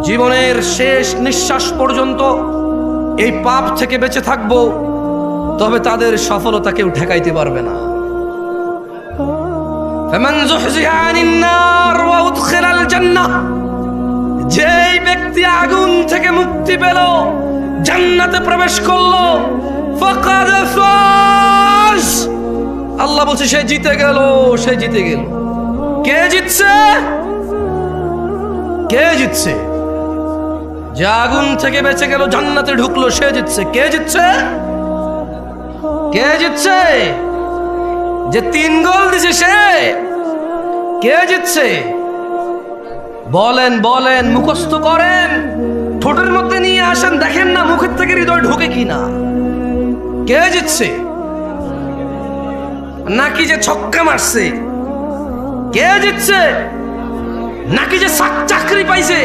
জীবনের শেষ নিঃশ্বাস পর্যন্ত এই পাপ থেকে বেঁচে থাকবো, তবে তাদের সফলতা কেউ ঠেকাইতে পারবে না। ফামান যুহজিহা আনিন নার ওয়া উদখিলাল জান্নাহ, যেই ব্যক্তি আগুন থেকে মুক্তি পেল, জান্নাতে প্রবেশ করলো, ফাকাদ ফাজ, আল্লাহ বলছে সে জিতে গেল, সে জিতে গেল। কে জিতছে? কে জিতছে? যে আগুন থেকে বেঁচে গেল, জান্নাতে ঢুকলো, সে জিতছে। কে জিতছে? কে জিতছে? যে 3 গোল দিছে সে? কে জিতছে? বলেন বলেন, মুখস্থ করেন, ঠোঁটের মধ্যে নিয়ে আসেন, দেখেন না মুখের থেকে হৃদয় ঢোকে কিনা। কে জিতছে? নাকি যে ছক্কা মারছে? কে জিতছে? নাকি যে চাকরি পাইছে?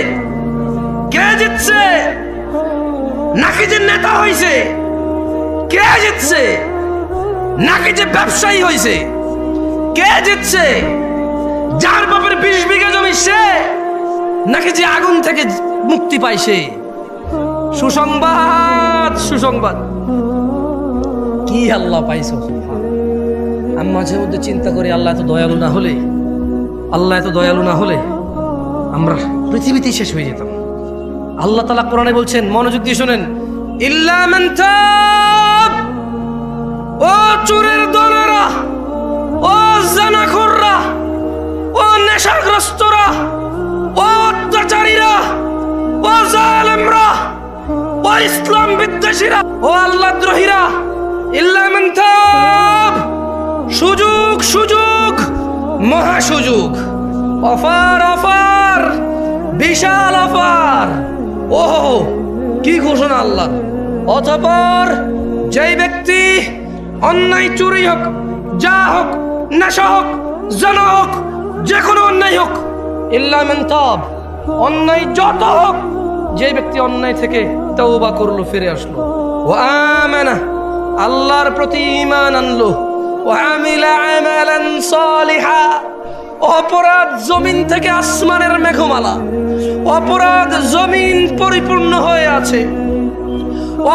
কে জিতছে? নাকি যে নেতা হইছে? কে জিতছে? নাকি যে ব্যবসায়ী হইছে? কে জিতছে? যার বাপের 20 বিঘা জমি সে, নাকি যে আগুন থেকে মুক্তি পাইছে? সুসংবাদ, সুসংবাদ। কি আল্লাহ পাইছো? আমি মাঝে মধ্যে চিন্তা করি, আল্লাহ এত দয়ালু না হলে, আল্লাহ এত দয়ালু না হলে আমরা পৃথিবীতেই শেষ হয়ে যেতাম। আল্লাহ তাআলা কোরআনে বলছেন, মনোযোগ দিয়ে শুনেন, ইল্লা মান তাব, ও চোরের দলেরা, ও জানাখোররা, ও নেশাগ্রস্তরা, ও অত্যাচারীরা, ও জালেমরা, ও ইসলাম বিদ্বেষীরা, ও আল্লাহদ্রোহীরা, ইল্লা মান তাব, সুযোগ, সুযোগ, মহা সুযোগ, অফার, অফার, বিশাল অফার। ওহো, কি ঘোষণা আল্লাহ! অতঃপর যেই ব্যক্তি অন্যায়, চুরি হোক, যা হোক, নেশা হোক, জানা হোক, যে কোনো অন্যায় হোক, ইল্লা মান তাব, অন্যায় যত হোক, যে ব্যক্তি অন্যায় থেকে তওবা করলো, ফিরে আসলো, ওয়া আমানা, আল্লাহর প্রতি ঈমান আনলো, ওয়া আমিলা আমালান সালিহা, অপরাধ জমিন থেকে আসমানের মেঘমালা, অপরাধ জমিন পরিপূর্ণ হয়ে আছে,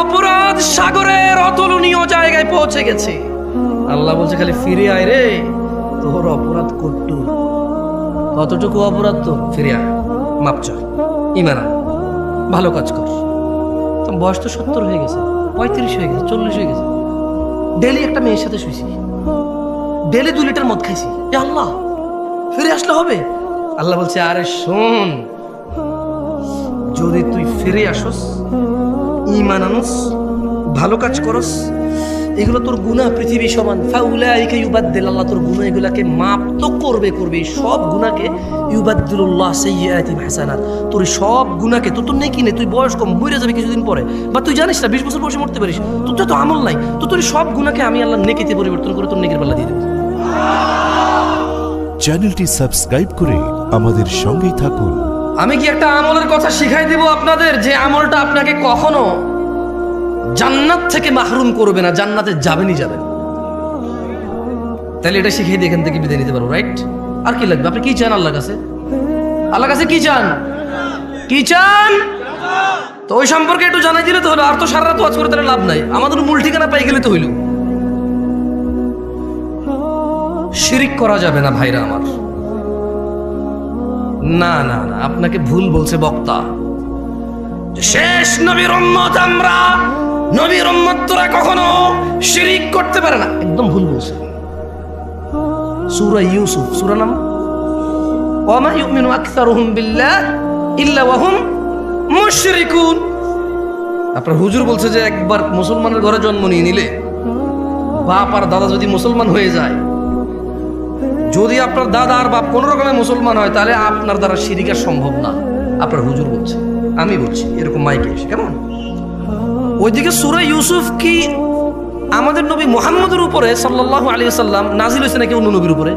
অপরাধ সাগরের অতুলনীয় জায়গায় পৌঁছে গেছে। আল্লাহ বলছে খালি ফিরে আয় রে, তোর অপরাধ কতটুকু অপরাধ, তো ফিরে আয়, মাপ চা, ঈমান আন, ভালো কাজ কর। তোর বয়স তো 70 হয়ে গেছে, 35 হয়ে গেছে, 40 হয়ে গেছে, ডেলি একটা মেয়ের সাথে শুয়েছি, ডেলি 2 লিটার মদ খাইছি, আল্লাহ ফিরে আসলে হবে? আল্লাহ বলছে, আরে শোন, যদি তুই ফিরে আসস, ঈমান আনস, ভালো কাজ করস, এগুলো তোর গুনাহ পৃথিবী সমান, ফাউলাইকা ইউবাদদিল, আল্লাহ তোর গুনাহ এগুলাকে মাপ তো করবে, সব গুনাহকে, ইউবাদদিলুল্লাহ সাইয়্যাতিহিম হাসানাত, তোর সব গুনাহকে, তোর নেকি নেই, তুই বয়স কম, মরে যাবে কিছুদিন পরে, বা তুই জানিস না 20 বছর বয়সে মরতে পারিস, তোর তো আমল নাই, তোর সব গুনাহকে আমি আল্লাহ নেকিতে পরিবর্তন করে তোর নেকির পাল্লা দিয়ে দেব। চ্যানেলটি সাবস্ক্রাইব করে আমাদের সঙ্গেই থাকুন। আমি কি একটা আমলের কথা শিখাই দেব আপনাদের, যে আমলটা আপনাকে কখনো জান্নাত থেকে মাহরুম করবে না, জান্নাতে যাবেনই যাবেন। তাহলে এটা শিখিয়ে দিয়ে এখান থেকে বিদায় নিতে পারবো, রাইট? আর কি লাগবে? আপনি কি চান আল্লাহর কাছে? আল্লাহর কাছে কি চান? কি চান? তো ওই সম্পর্কে একটু জানাই দিলে তো হলো, আর তো সারা রাত ওয়াজ করে তাহলে লাভ নাই, আমাদের মূল ঠিকানা পাই গেলে তো হইল। শিরিক করা যাবে না ভাইরা আমার। না না না, আপনাকে ভুল বলছে বক্তা। শেষ নবীর উম্মত আমরা, নবীর উম্মত তোরা কখনো শিরিক করতে পারে না, একদম ভুল বলছে। সূরা ইউসুফ, সূরা নাম ওয়া মা ইউমিনু আকসারুহুম বিল্লাহ ইল্লা ওয়া হুম মুশরিকুন। আপনার হুজুর বলছে যে একবার মুসলমানের ঘরে জন্ম নিয়ে নিলে, বাপ আর দাদা যদি মুসলমান হয়ে যায়, যদি আপনার দাদা আর বাপ কোন রকমের মুসলমান হয়, তাহলে আপনার দ্বারা শিরিক আর সম্ভব না। আপনার হুজুর বলছে, আমি বলছি, এরকম মাইকে এসে, কেমন? ওইদিকে সূরা ইউসুফ কি আমাদের নবী মুহাম্মদের উপরে সাল্লাল্লাহু আলাইহি ওয়াসাল্লাম নাজিল হয়েছে নাকি অন্য নবীর উপরে?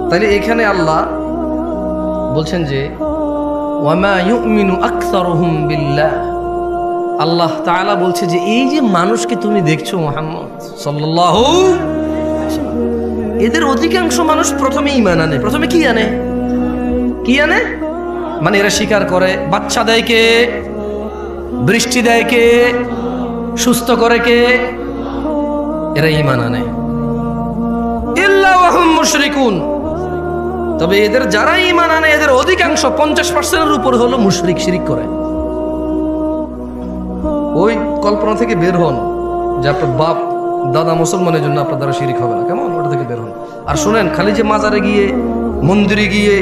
তাইলে এখানে আল্লাহ বলছেন যে ওয়া মা ইউমিনু আকসারুহুম বিল্লাহ, আল্লাহ তাআলা বলছে যে এই যে মানুষকে তুমি দেখছো মুহাম্মদ সাল্লাল্লাহু, এদের অধিকাংশ মানুষ প্রথমে ঈমান আনে। প্রথমে কি আনে? কি আনে? মানে এরা স্বীকার করে। বাচ্চা দেয় কে? বৃষ্টি দেয় কে? সুস্থ করে কে? এরা ঈমান আনে। ইল্লা ওয়াহুম মুশরিকুন। তবে এদের যারা ঈমান আনে এদের অধিকাংশ 50%-এর উপর হলো মুশরিক, শিরিক করে। ওই কল্পনা থেকে বের হন যে আপনার বাপ দাদা মুসলমানের জন্য আপনার দ্বারা শিরিক হবে না, কেমন? ওটা থেকে বের হন। আর শুনেন, খালি যে মাজারে গিয়ে, মন্দিরে গিয়ে,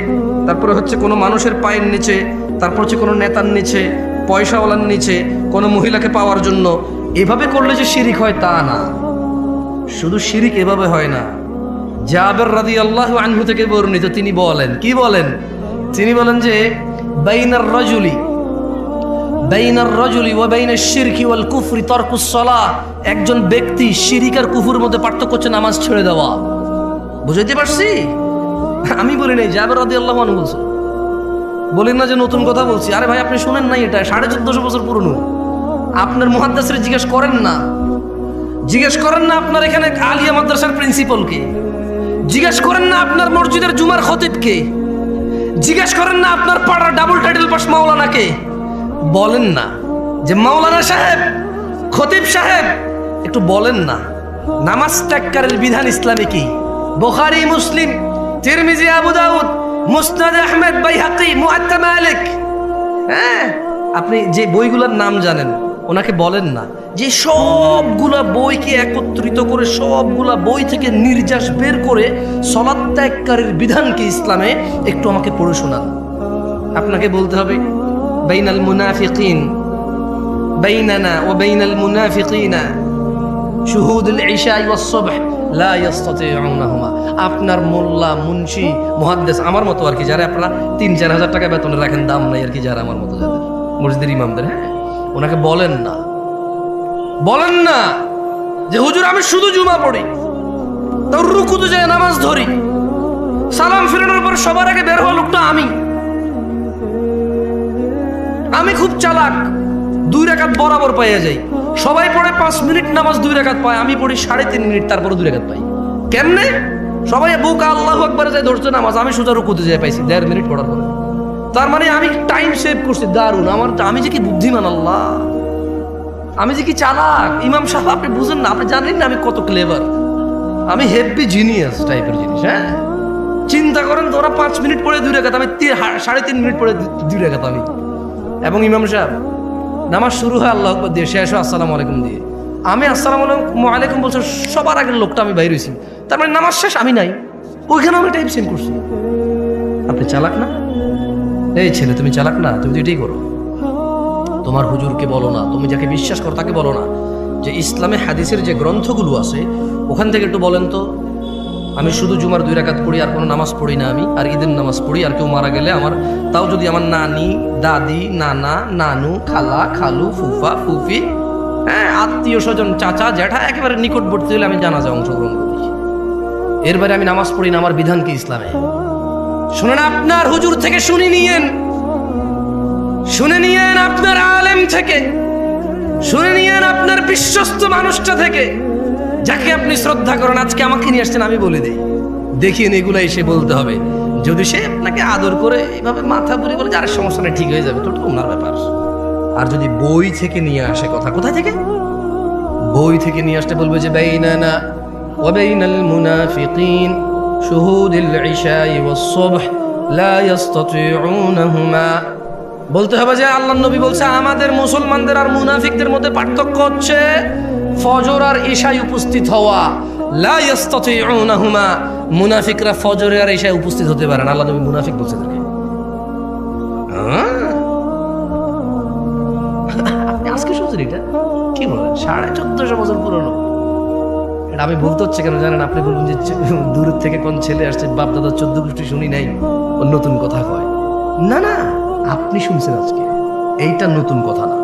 তারপরে হচ্ছে কোনো মানুষের পায়ের নিচে, তারপর হচ্ছে কোনো নেতার নিচে, পয়সাওয়ালার নিচে, কোনো মহিলাকে পাওয়ার জন্য এভাবে করলে যে শিরিক হয় তা না। শুধু শিরিক এভাবে হয় না। জাবের রাদিয়াল্লাহু আনহু থেকে বর্ণিত, তিনি বলেন, কি বলেন? তিনি বলেন যে বাইনার রাজুলি ওয়া বাইনাশ শিরকি ওয়াল কুফরি তারকুস সালাহ। একজন ব্যক্তি শিরিক আর কুফরের মধ্যে পার্থক্য হচ্ছে নামাজ ছেড়ে দেওয়া। বুঝাইতে পারছি? আমি বলি নাই, জাবের রাদিয়াল্লাহু আনহু বলছেন। বলেন না যে নতুন কথা বলছি। আরে ভাই, আপনি শুনেন নাই? এটা 1450 বছর পুরনো। আপনার মুহাদ্দিসরে জিজ্ঞেস করেন না, আপনার এখানে আলিয়া মাদ্রাসার প্রিন্সিপালকে, জিজ্ঞেস করেন না আপনার মসজিদের জুমার খতিবকে, জিজ্ঞেস করেন না আপনার পাড়ার ডাবল টাইটেল পাস মাওলানাকে। বলেন না যে মাওলানা সাহেব, খতিব সাহেব, একটু বলেন না নামাজ ত্যাগকারীর বিধান ইসলামে কি? বুখারী, মুসলিম, তিরমিজি, আবু দাউদ, মুসনাদ আহমদ, বাইহাকি, মুআত্তা মালিক। হ্যাঁ, আপনি যে বইগুলোর নাম জানেন ওনাকে বলেন না যে সবগুলা বইকে একত্রিত করে, সবগুলা বই থেকে নির্যাস বের করে সালাত ত্যাগকারীর বিধানকে ইসলামে একটু আমাকে পড়ে শোনান। আপনাকে বলতে হবে বাইনাল মুনাফিকিন, বাইনানা ওয়া বাইনাল মুনাফিকিনা শুহুদুল ইশা ওয়াস সুবহ লা ইস্তাতিউনাহুমা। আপনার মোল্লা, মুন্সি, মুহাদ্দিস আমার মতো আর কি, যারা আপনারা 3-4 হাজার টাকা বেতনে রাখেন, দাম নাই আর কি, যারা আমার মতো, যাদের মসজিদের ইমামদের, হ্যাঁ, ওনাকে বলেন না যে হুজুর আমি শুধু জুমা পড়ি, তাও রুকুতে যায় নামাজ ধরি, সালাম ফিরানোর পর সবার আগে বের হওয়া লোকটা আমি খুব চালাক, 2 রাকাত বরাবর পাইয়া যাই। সবাই পড়ে 5 মিনিট নামাজ 2 রাকাত পায়, আমি পড়ি 3.5 মিনিট, তারপরে 2 রাকাত পাই। কেমনে? সবাই বুকা আল্লাহু আকবার যায় ধরছে নামাজ, আমি সোজা রুকুতে যায় পাইছি 1.5 মিনিট পড়ার পরে। তার মানে আমি টাইম সেভ করছি, দারুণ। আমি যে কি বুদ্ধিমান, আল্লাহ, আমি যে কি চালাক। ইমাম সাহেব, আপনি বুঝেন না, আপনি জানেন না আমি কত ক্লেভার, আমি হেভি জিনিয়াস টাইপের জিনিস। হ্যাঁ, চিন্তা করেন, তোরা 5 মিনিট পড়ে 2 রাকাত, আমি 3.5 মিনিট পড়ে 2 রাকাত আমি। এবং ইমাম সাহেব নামাজ শুরু হয় আল্লাহু আকবার দিয়ে, শেষ হয় আসসালামু আলাইকুম দিয়ে। আমি আসসালামু আলাইকুম বলছি, সবার আগের লোকটা আমি বাইরে হয়েছি, তার মানে নামাজ শেষ, আমি নাই ওইখানে, আমি টাইম সেভ করছি। আপনি চালাক না? এই ছেলে, তুমি চালাক না? তুমি তো এটাই করো। তোমার হুজুরকে বলো না, তুমি যাকে বিশ্বাস করো তাকে বলো না যে ইসলামে হাদিসের যে গ্রন্থগুলো আছে ওখান থেকে একটু বলেন তো, আমি শুধু জুমার 2 রাকাত পড়ি, আর কোনো নামাজ পড়ি না আমি, আর ঈদের নামাজ পড়ি, আর কেউ মারা গেলে আমার, তাও যদি আমার নানি, দাদি, নানা, নানু, খালা, খালু, ফুফা, ফুফি, হ্যাঁ, আত্মীয় স্বজন, চাচা, জ্যাঠা, একেবারে নিকটবর্তী হলে আমি জানাজায় অংশগ্রহণ করি। এর বাইরে আমি নামাজ পড়ি না। আমার বিধান কি ইসলামে? শুনেন, আপনার হুজুর থেকে শুনে নিয়েন আপনার আলেম থেকে, শুনে নিয়েন আপনার বিশ্বস্ত মানুষটা থেকে, যাকে আপনি শ্রদ্ধা করেন। আজকে আমাকে নিয়ে আসছেন, আমি বলে দিই, দেখিয়ে এগুলো এসে বলতে হবে। যদি সে আপনাকে আদর করে এইভাবে মাথা বুড়ি বলে যার সমস্যা নেই, ঠিক হয়ে যাবে, তো ওনার ব্যাপার। আর যদি বই থেকে নিয়ে আসে কথা, কোথায় থেকে? বই থেকে নিয়ে আসতে বলবে যে বাইনানা ওয়া বাইনাল মুনাফিকিন শুহুদুল ইশা ওয়াস সুবহ লা ইস্তাতিউনাহুমা। বলতে হবে যে আল্লাহর নবী বলছে আমাদের মুসলমানদের আর মুনাফিকদের মধ্যে পার্থক্য হচ্ছে ফজর আর ইশায় উপস্থিত হওয়া। লা ইস্তাতিউনাহুমা, মুনাফিকরা ফজরে আর ইশায় উপস্থিত হতে পারে না। আল্লাহ নবী মুনাফিক বলছে তাদেরকে। আপনি আজকে শুনছেন এটা? কি বলেন? 1450 বছর পুরনো। এটা আমি বলতে হচ্ছে কেন জানেন? আপনি বলবেন যে দূর থেকে কোন ছেলে আসছে, বাপ দাদা 14 গোষ্ঠী শুনি নাই, ও নতুন কথা কয়। না না, আপনি শুনছেন আজকে, এইটা নতুন কথা না।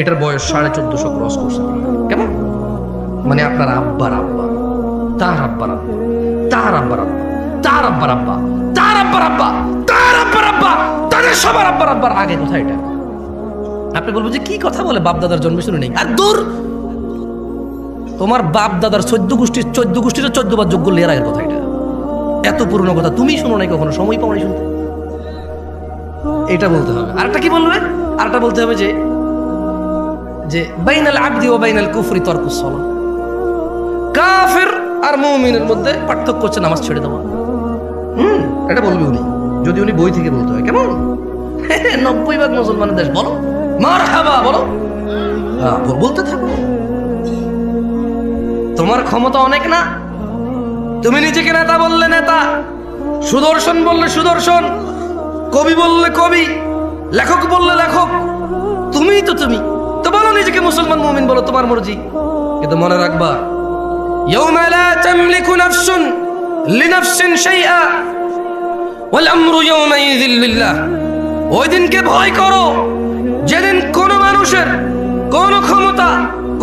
এটার বয়স 1450 ক্রস করছে। কেমন? মানে আপনার আব্বার আব্বা, তার আব্বার আব্বা, তার আব্বার আব্বা, তার আব্বার আব্বা, তার আব্বার আব্বা, তার আব্বার আব্বা, তাদের সবার আব্বার আব্বার আগে কথা এটা। আপনি বলবেন যে কি কথা বলে, বাপ দাদার জন্মে শুনে নেই। আর দূর, তোমার বাপ দাদার 14 গোষ্ঠীর 14 বার যোগ্য লেয়ার আগের কথা এটা। এত পুরনো কথা তুমি শুনো নাই কখনো, সময় পাও নাই শুনতে। এটা বলতে হবে। আরেকটা কি বলবে? আরেকটা বলতে হবে যে যে বাইনাল আবদি ওয়া বাইনাল কুফরি তারকুস সালাহ, কাফের আর মুমিনের মধ্যে পার্থক্য হচ্ছে নামাজ ছেড়ে দেওয়া। এটা বলবে উনি, যদি উনি বই থেকে বলতে হয়। কেমন 90% মুসলমানের দেশ, বলো মারহাবা, বলো হ্যাঁ, বলতে থাকো। তোমার ক্ষমতা অনেক না, তুমি নিজেকে নেতা বললে নেতা, সুদর্শন বললে সুদর্শন, কবি বললে কবি, লেখক বললে লেখক, তুমিই তো তুমি তো বলো নিজেকে মুসলমান মুমিন বলো, তোমার মর্জি। কিন্তু মনে রাখবা, ইয়াউমা লা তামলিকু নাফসুন লিনাফসিন শাইআ ওয়াল আমরু ইয়াউমাইযিল লিল্লাহ। ওই দিনকে ভয় করো যেদিন কোন মানুষের কোন ক্ষমতা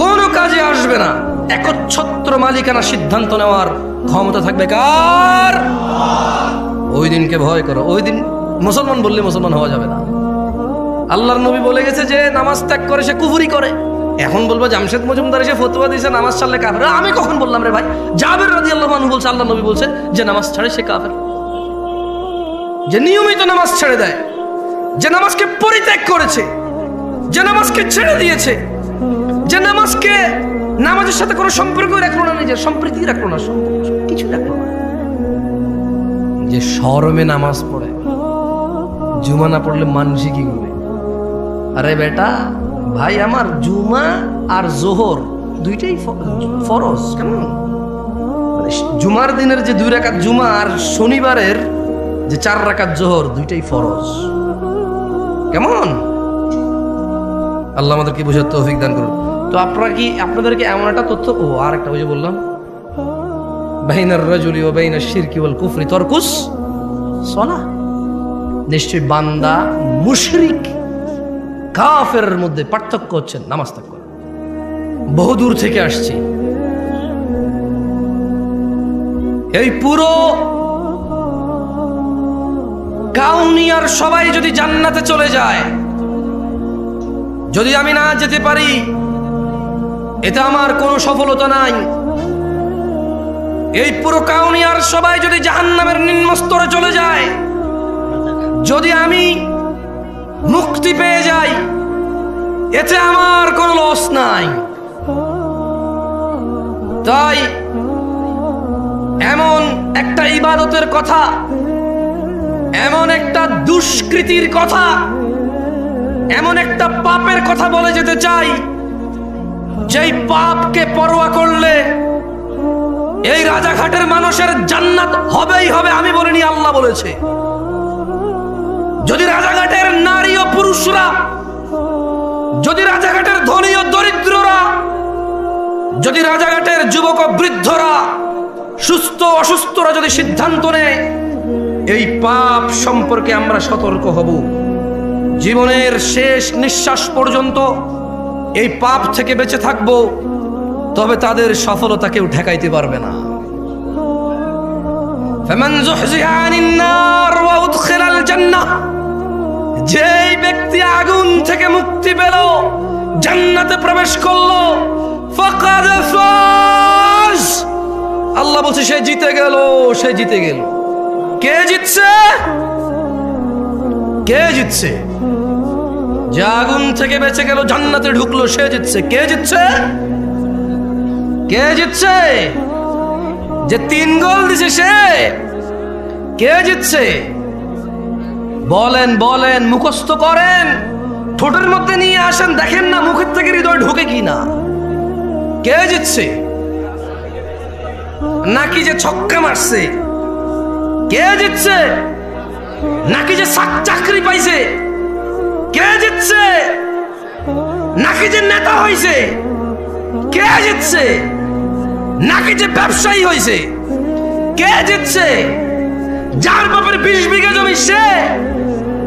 কোন কাজে আসবে না, একচ্ছত্র মালিকানা সিদ্ধান্ত নেওয়ার ক্ষমতা থাকবে কার? ওই দিনকে ভয় করো। ওই দিন মুসলমান বললে মুসলমান হওয়া যাবে না। আল্লাহর নবী বলে গেছে যে নামাজ ত্যাগ করে সে কুফরি করে। এখন বলবো জামশেদ মজুমদার এসে ফতোয়া দিয়েছে নামাজ ছাড়লে কাফের। আমি কখন বললাম রে ভাই? জাবের রাদিয়াল্লাহু আনহু বলছে আল্লাহর নবী বলছে যে নামাজ ছাড়ে সে কাফের। যে নিয়মিত নামাজ ছেড়ে দেয়, যে নামাজকে পরিত্যাগ করেছে, যে নামাজকে ছেড়ে দিয়েছে, যে নামাজকে নামাজের সাথে কোনো সম্পর্ক রাখলো না, নিজের সম্প্রীতি রাখলো না, কিছু রাখলো না, যে শরমে নামাজ পড়ে, জুমা না পড়লে মানসি কি করবে? আরে বেটা ভাই আমার, জুমা আর জোহর দুইটাই ফরজ। কেমন জুমার দিনের যে 2 রাকাত জুমা আর শনিবারের যে 4 রাকাত জোহর দুইটাই ফরজ। কেমন আল্লাহ আমাদেরকে বোঝার তৌফিক দান করুন। তো আপনাদেরকে এমন একটা তথ্য, ও আর একটা ওই যে বললাম বাইনার রাজুলি ওয়া বাইনাশ শিরকি ওয়াল কুফরি তারকুস সালাহ। নিশ্চয় বান্দা মুশরিক কাফেরের মধ্যে পার্থক্য হচ্ছে নামাজ ত্যাগ করা। বহু দূর থেকে আসছি, এই পুরো কাউনিয়ার সবাই যদি জান্নাতে চলে যায়, যদি আমি না যেতে পারি, এতে আমার কোনো সফলতা নাই। এই পুরো কাউনিয়ার সবাই যদি জাহান্নামের নিম্ন স্তরে চলে যায়, যদি আমি মুক্তি পেয়ে যাই, এতে আমার কোনো লস নাই। তাই এমন একটা ইবাদতের কথা, এমন একটা দুষ্কৃতির কথা, এমন একটা পাপের কথা বলে যেতে চাই, যেই পাপকে পরোয়া করলে এই রাজাঘাটের মানুষের জান্নাত হবেই হবে। আমি বলিনি, আল্লাহ বলেছে। যদি রাজাঘাটের নারী ও পুরুষরা, যদি রাজাঘাটের ধনী ও দরিদ্ররা, যদি রাজাঘাটের যুবক ও বৃদ্ধরা, সুস্থ অসুস্থরা যদি সিদ্ধান্ত নেয় এই পাপ সম্পর্কে আমরা সতর্ক হব, জীবনের শেষ নিঃশ্বাস পর্যন্ত এই পাপ থেকে বেঁচে থাকব, তবে তাদের সফলতা কেউ ঠেকাইতে পারবে না। ফামান যুহজিহা আনিন নার ওয়া উদখিলাল জান্নাহ, যেই ব্যক্তি আগুন থেকে মুক্তি পেল, জান্নাতে প্রবেশ করলো, ফাকাদ ফাজ, আল্লাহ বলছে সে জিতে গেল, সে জিতে গেল। কে জিতছে? কে জিতছে? যে আগুন থেকে বেঁচে গেল, জান্নাতে ঢুকলো, সে জিতছে। কে জিতছে? কে জিতছে? যে 3 গোল দিছে সে। কে জিতছে? বলেন বলেন, মুখস্থ করেন, ঠোঁটের মধ্যে নিয়ে আসেন, দেখেন না মুখের থেকে হৃদয় ঢোকে কিনা। কে জিতছে? নাকি যে ছক্কা মারছে? কে জিতছে? নাকি যে চাকরি পাইছে? কে জিতছে? নাকি যে নেতা হইছে? কে জিতছে? নাকি যে ব্যবসায়ী হইছে? কে জিতছে? যার বাপের 20 বিঘা জমি সে,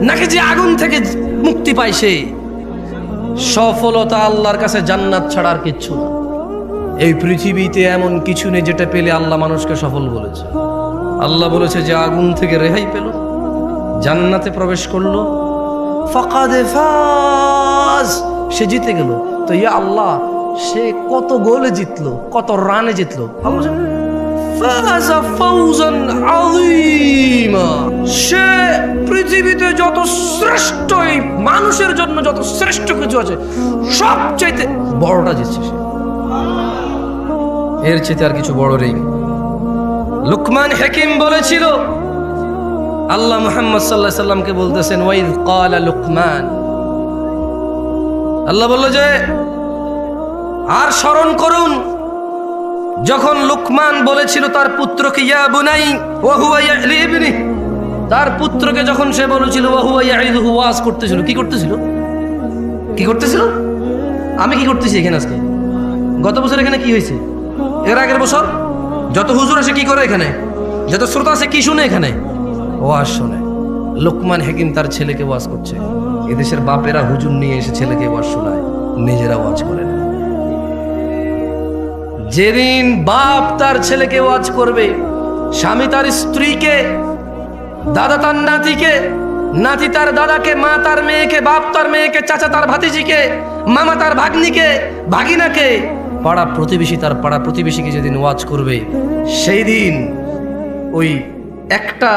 নাকি যে আগুন থেকে মুক্তি পাইছে? সফলতা আল্লাহর কাছে জান্নাত ছাড়া আর কিচ্ছু না। এই পৃথিবীতে এমন কিছু নেই যেটা পেলে আল্লাহ মানুষকে সফল বলেছে। আল্লাহ বলেছে যে আগুন থেকে রেহাই পেল, জান্নাতে প্রবেশ করলো, ফাকাদে ফাজ, সে জিতে গেল। তো ইয়া আল্লাহ, সে কত গোলে জিতলো, কত রানে জিতলো? ফাযা ফাওজান আযীমা, সে পৃথিবীতে যত শ্রেষ্ঠ, এই মানুষের জন্য যত শ্রেষ্ঠ কিছু আছে সবচাইতে বড়টা জিতছে সে। এর চেয়ে আর কিছু বড় নেই। লুকমান হাকিম বলেছিল, আল্লাহ মুহাম্মদ সাল্লাল্লাহু আলাইহি সাল্লামকে বলতেছেন, ওয়াইদ ক্বালা লুকমান, আল্লাহ বলল যে আর স্মরণ করুন যখন লুকমান বলেছিল তার পুত্রকে, ইয়া বুনাই ওয়া হুয়া ইয়ালি ইবনি, তার পুত্রকে যখন সে বলেছিল ওয়া হুয়া ইয়াইদুহু, ওয়াজ করতেছিল। কি করতেছিল? কি করতেছিল? আমি কি করতেছি এখানে আজকে? গত বছর এখানে কি হয়েছে? এর আগের বছর যত হুজুর আসে কি করে এখানে? যত শ্রোতা আছে কি শুনে এখানে? ওয়াজ শুনে। লুকমান হাকিম তার ছেলেকে ওয়াজ করছে। এদেশের বাপেরা হুজুর নিয়ে এসে ছেলেকে ওয়াজ শোনায়, নিজেরা ওয়াজ করে না। যেদিন বাপ তার ছেলেকে ওয়াজ করবে, স্বামী তার স্ত্রীকে, দাদা তার নাতিকে, নাতি তার দাদাকে, মা তার মেয়েকে, বাপ তার মেয়েকে, চাচা তার ভাতিজিকে, মামা তার ভাগ্নিকে, ভাগিনাকে, পাড়া প্রতিবেশী তার পাড়া প্রতিবেশীকে যেদিন ওয়াজ করবে, সেই দিন ওই একটা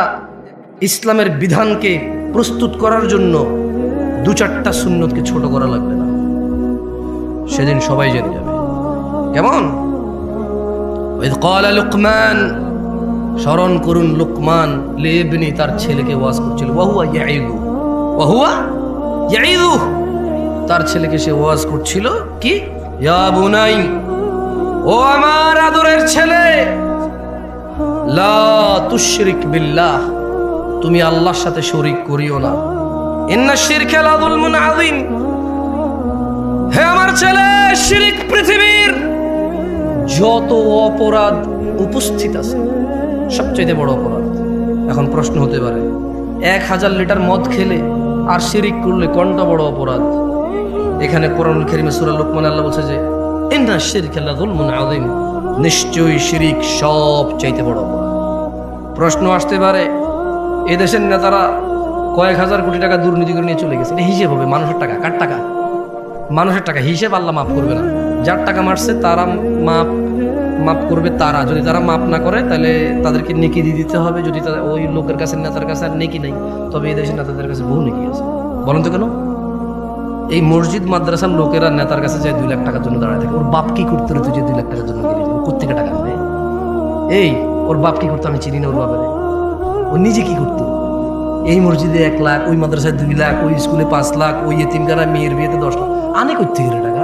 ইসলামের বিধানকে প্রস্তুত করার জন্য দু চারটা সুন্নতকে ছোট করা লাগবে না। সেদিন সবাই জেনে যাবে। কেমন? ওয়াইদ ক্বালা লুকমান, স্মরণ করুন লুকমান লিবনি, তার ছেলেকে ওয়াজ করছিল, ওয়া হুয়া ইয়াইদু, ওয়া হুয়া ইয়াইদু, তার ছেলেকে সে ওয়াজ করছিল কি, ইয়া বুনাই, ও আমার আদরের ছেলে, লা তুশরিক বিল্লাহ, তুমি আল্লাহর সাথে শরীক করিও না, ইন্না শিরকা লা যুলমুন আযীম, হে আমার ছেলে, শিরক পৃথিবীর যত অপরাধ উপস্থিত আছে সবচেয়ে বড় অপরাধ। এখন প্রশ্ন হতে পারে, 1000 লিটার মদ খেলে আর শিরিক করলে কোনটা বড় অপরাধ? এখানে কোরআনুল কারীমে সূরা লুকমানে আল্লাহ বলছে যে ইন্না শিরকা লা যুলমুন আযীম, নিশ্চয়ই শিরিক সবচেয়ে বড় অপরাধ। প্রশ্ন আসতে পারে, এদেশের নেতারা কয়েক হাজার কোটি টাকা দুর্নীতি করে নিয়ে চলে গেছে, এটা হিসেব হবে? মানুষের টাকা, কার টাকা? মানুষের টাকা, হিসেব আল্লাহ মাফ করবে না। যার টাকা মারছে তারা মাফ করবে তারা, যদি তারা মাফ না করে তাহলে তাদেরকে নেকি দিয়ে দিতে হবে। যদি ওই লোকের কাছে, নেতার কাছে আর নেকি নেই, তবে এই দেশের নেতাদের কাছে বহু নেকি আছে। বলেন তো কেন? এই মসজিদ মাদ্রাসার লোকেরা নেতার কাছে যায় 2 লাখ টাকার জন্য দাঁড়ায় থাকে। ওর বাপ কি করতে রে, তুই যে 2 লাখ টাকার জন্য গেলি, ও কোত্থেকে টাকা আনবে? এই ওর বাপ কি করতো আমি চিনি না, ওর বাপের ও নিজে কি করতো? এই মসজিদে 1 লাখ, ওই মাদ্রাসায় 2 লাখ, ওই স্কুলে 5 লাখ, ওই এতিমখানায় মেয়ের বিয়েতে 10 লাখ আনে কোত্থেকে রে টাকা?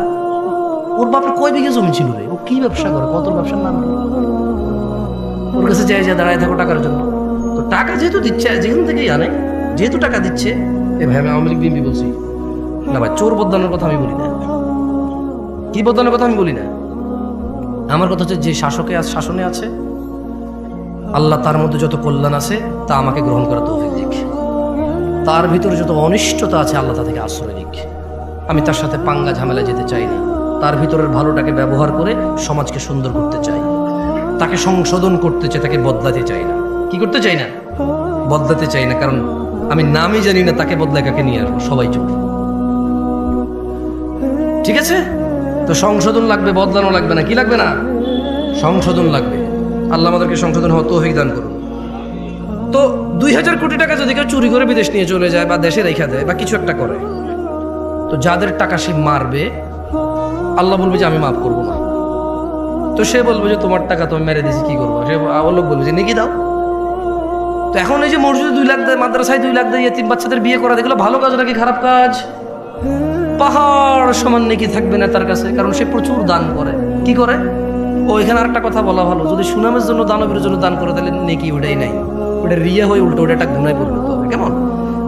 ওর বাপের কয় বিঘা জমি ছিল রে? ও কি ব্যবসা করে? কত ব্যবসার নাম? ওর কাছে যাই যা দাঁড়ায় থাকো টাকার জন্য। তো টাকা যেহেতু দিচ্ছে, যেখান থেকেই আনে, যেহেতু টাকা দিচ্ছে, এ ভাই আমি আওয়ামী লীগ বিএনপি বলছি না ভাই, চোর বদলানোর কথা আমি বলি না, কি বদলানোর কথা আমি বলি না। আমার কথা হচ্ছে যে শাসনে আছে, আল্লাহ তার মধ্যে যত কল্যাণ আছে তা আমাকে গ্রহণ করা তৌফিক দিক, তার ভিতরে যত অনিষ্টতা আছে আল্লাহ তা থেকে আশ্রয় দিক। আমি তার সাথে পাঙ্গা ঝামেলা যেতে চাই না। তার ভিতরের ভালোটাকে ব্যবহার করে সমাজকে সুন্দর করতে চাই, তাকে সংশোধন করতে চাই, তাকে বদলাতে চাই না। কি করতে চাই না? বদলাতে চাই না, কারণ আমি নামই জানি না তাকে বদলায় কাকে নিয়ে আসবো, সবাই চোখ। ঠিক আছে? তো সংশোধন লাগবে, বদলানো লাগবে না। কি লাগবে না? সংশোধন লাগবে। আল্লাহ আমাদেরকে সংশোধন হওয়া তৌফিক দান করুন। তো 2000 কোটি টাকা যদি কেউ চুরি করে বিদেশ নিয়ে চলে যায় বা দেশে রেখা দেয় বা কিছু একটা করে, তো যাদের টাকা সে মারবে আল্লাহ বলবে যে আমি মাফ করবো না। তো সে বলবে যে তোমার টাকা তুমি মেরে দিয়েছি, কি করবো? সে লোক বলবে যে নেকি দাও। তো এখন এই যে মসজিদে 2 লাখ দেয়, মাদ্রাসায় 2 লাখ দেয়, এতিম বাচ্চাদের বিয়ে করা, দেখলো ভালো কাজ নাকি খারাপ কাজ? পাহাড় সমান নেকি থাকবে না তার কাছে, কারণ সে প্রচুর দান করে। কি করে? ও এখানে আরেকটা কথা বলা ভালো, যদি সুনামের জন্য, দানবের জন্য দান করে তাহলে নেকি ওটাই নাই, ওটা রিয়া হয়ে উল্টো ওটা একটা গুনায় পরিণত হবে। কেমন?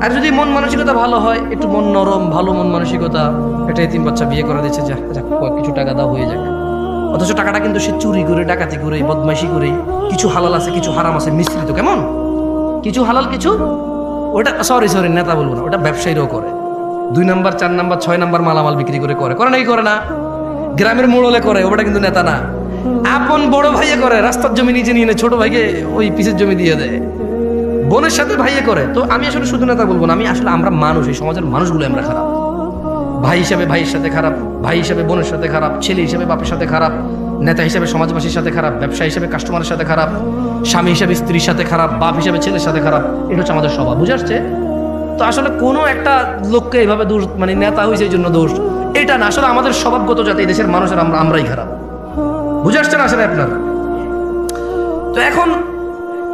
আর যদি মন মানসিকতা ভালো হয়, একটু মন নরম, ভালো মন মানসিকতা, একটা এতিম বাচ্চা বিয়ে করে দিচ্ছে, যা কিছু টাকা দাও হয়ে যাক, অথচ টাকাটা কিন্তু সে চুরি করে, ডাকাতি করে, বদমাইশি করে, কিছু হালাল আছে কিছু হারাম আছে মিশ্রিত। কেমন? কিছু হালাল কিছু, ওটা সরি নেতা বলবো না, ওটা ব্যবসায়ীরাও করে। 2 নাম্বার 4 নাম্বার 6 নাম্বার মালামাল বিক্রি করে নাকি করে না? গ্রামের মোড়লে করে, ওটা কিন্তু নেতা না। আপন বড় ভাইয়ে করে, রাস্তার জমি নিজে নিয়ে ছোট ভাইকে ওই পিসের জমি দিয়ে দেয়, বোনের সাথে ভাইয়ে করে। তো আমি আসলে শুধু নেতা বলবো না, আমি আসলে আমরা মানুষ, এই সমাজের মানুষগুলো আমরা খারাপ। ভাই হিসাবে ভাইয়ের সাথে খারাপ, ভাই হিসাবে বোনের সাথে খারাপ, ছেলে হিসাবে বাপের সাথে খারাপ, নেতা হিসেবে সমাজবাসীর সাথে খারাপ, ব্যবসা হিসেবে কাস্টমারের সাথে খারাপ, স্বামী হিসেবে স্ত্রীর সাথে খারাপ, বাপ হিসেবে ছেলের সাথে খারাপ। এটা হচ্ছে আমাদের স্বভাব, বুঝে আসছে? তো আসলে কোনো একটা লোককে এইভাবে দোষ, মানে নেতা হয়েছে এই জন্য দোষ, এটা না। আসলে আমাদের স্বভাবগত যাতে এই দেশের মানুষের আমরাই খারাপ, বুঝে আসছে না আসলে আপনার? তো এখন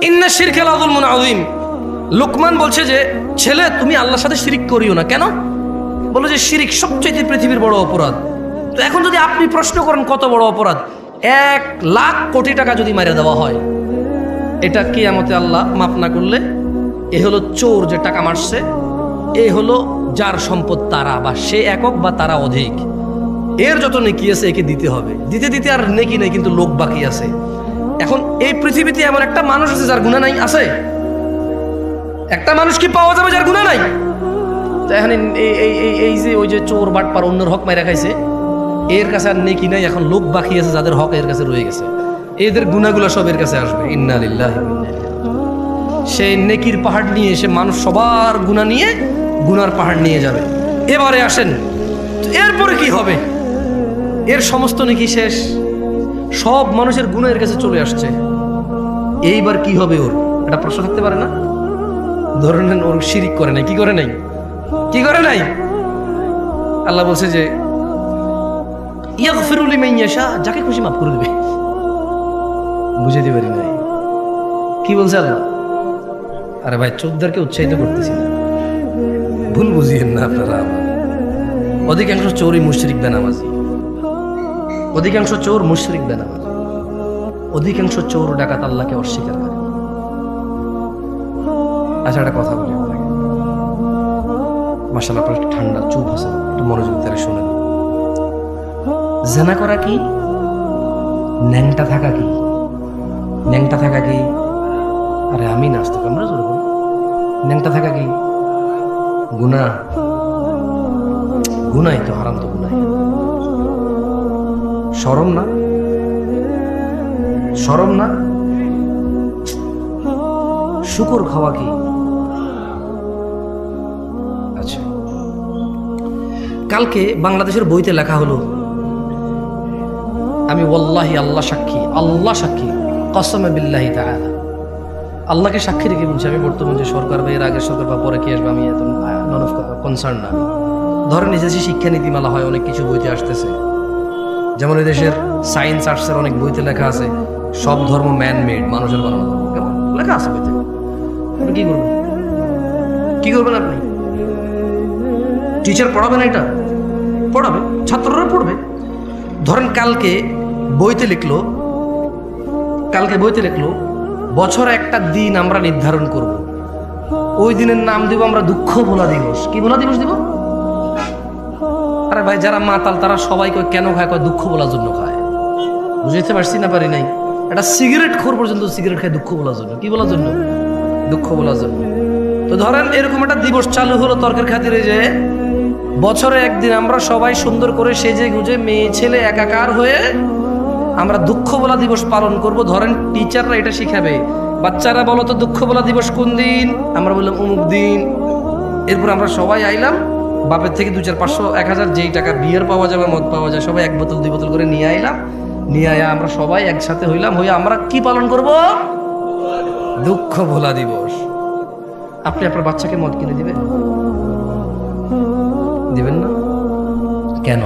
ইন্না শিরকা লাযুলমুন আযীম, লোকমান বলছে যে ছেলে তুমি আল্লাহর সাথে শিরিক করিও না। কেন? বলো যে শিরিক সবচেয়ে পৃথিবীর বড় অপরাধ। তো এখন যদি আপনি প্রশ্ন করেন কত বড় অপরাধ, 1,00,000 কোটি টাকা যদি মারিয়ে দেওয়া হয়, এটা কিয়ামতে আল্লাহ মাফ না করলে, এ হলো চোর যে টাকা মারছে, এ হলো যার সম্পদ তারা, বা সে একক বা তারা অধিক, এর যত নেকি আছে একে দিতে হবে। দিতে দিতে আর নেকি নেই, কিন্তু লোক বাকি আছে। এখন এই পৃথিবীতে এমন একটা মানুষ আছে যার গুনাহ নাই? আছে? একটা মানুষ কি পাওয়া যাবে যার গুনাহ নাই? তো এখন এই যে ওই যে চোর বাটপার অন্যের হক মাইরা খাইছে, এর কাছে আর নেকি নাই, এখন লোক বাকি আছে যাদের হক এর কাছে রয়ে গেছে, এদের গুনাহগুলো সব এর কাছে আসবে। ইন্না লিল্লাহি ওয়া ইন্না ইলাইহি রাজিউন। সেই নেকির পাহাড় নিয়ে এসে মানুষ সবার গুনাহ নিয়ে গুনার পাহাড় নিয়ে যাবে। এবারে আসেন, এরপরে কি হবে? এর সমস্ত নেকি শেষ, সব মানুষের গুনাহ এর কাছে চলে আসছে, এইবার কি হবে ওর? এটা প্রশ্ন থাকতে পারে না? ধরে নেন ওর শিরিক করে নাই, কি করে নাই? কি করে নাই? আল্লাহ বলছে যে ইয়াগফিরু লিমান ইয়াশা, যাকে খুশি মাফ করে দেবে। বুঝে দিবেন নাই কি বলছে আল্লাহ? আরে ভাই, চোরদেরকে উৎসাহিত করতেছি না, ভুল বুঝিয়েন না আপনারা। অধিকাংশ চোরই মুশরিক বেনামাজি, অধিকাংশ চোর মুশরিক বেনামাজি, অধিকাংশ চোর ডাকাত আল্লাহকে অস্বীকার করে। আচ্ছা, একটা কথা বলি আপনাকে, মাশাআল্লাহ আপনার ঠান্ডা চুপ আছে, একটু মনোযোগ দিয়ে শুনেন। জেনা করা কি? ন্যাংটা থাকা কি? ন্যাংটা থাকা কি? আরে আমি নাস্তা আমরা জোর করব। ন্যাংটা থাকা কি? গুনাহ। গুনাই তো, হারাম তো গুনাই। শরম না? শরম না? শুকর খাওয়া কি? আচ্ছা, কালকে বাংলাদেশের বইতে লেখা হলো, আমি ওয়াল্লাহি, আল্লাহ সাক্ষী, আল্লাহ সাক্ষী, কসমে বিল্লাহি তাআলা, আল্লাহকে সাক্ষী রেখে বলছি, আমি বর্তমান যে সরকার বা এর আগের সরকার বা পরে কি আসবে আমি এত নন অফ কনসার্ন না। ধরেন এই দেশে শিক্ষা নীতিমালা হয়, অনেক কিছু বইতে আসতেছে, যেমন এই দেশের সায়েন্স আর্টসের অনেক বইতে লেখা আছে সব ধর্ম ম্যান মেড, মানুষের বানানো ধর্ম, কেমন লেখা আছে বইতে। আপনি কি করবেন? কি করবেন আপনি? টিচার পড়াবে না? এটা পড়াবে, ছাত্ররা পড়বে। ধরেন কালকে বইতে লিখলো, বছরে একটা দিন আমরা নির্ধারণ করব, ওই দিনের নাম দিব আমরা দুঃখ ভোলা দিবস। কি ভোলা দিবস দিব? আরে ভাই, যারা মাতাল তারা সবাই কয় কেন খায়? কয় দুঃখ ভোলার জন্য খায়। বুঝতে পারছি না পারি নাই? এটা সিগারেট খোর পর্যন্ত সিগারেট খায় দুঃখ ভোলার জন্য। কি বলার জন্য? দুঃখ ভোলার জন্য। তো ধরেন এরকম একটা দিবস চালু হলো তর্কের খাতিরে, যে বছরে একদিন আমরা সবাই সুন্দর করে সেজে গুজে মেয়ে ছেলে একাকার হয়ে আমরা দুঃখ ভোলা দিবস পালন করব। ধরেন টিচাররা এটা শিখাবে, বাচ্চারা বলো তো দুঃখ ভোলা দিবস কোন দিন? আমরা বললাম অমুক দিন। এরপর আমরা সবাই আইলাম, বাপের থেকে 2, 4, 500, 1000 যেই টাকা বিয়ার পাওয়া যাবে, মদ পাওয়া যায়, সবাই 1 বোতল 2 বোতল করে নিয়ে আইলাম। নিয়ে আয়া আমরা সবাই একসাথে হইলাম, হয়ে আমরা কি পালন করব? দুঃখ ভোলা দিবস। আপনি আপনার বাচ্চাকে মদ কিনে দিবেন? দিবেন না? কেন?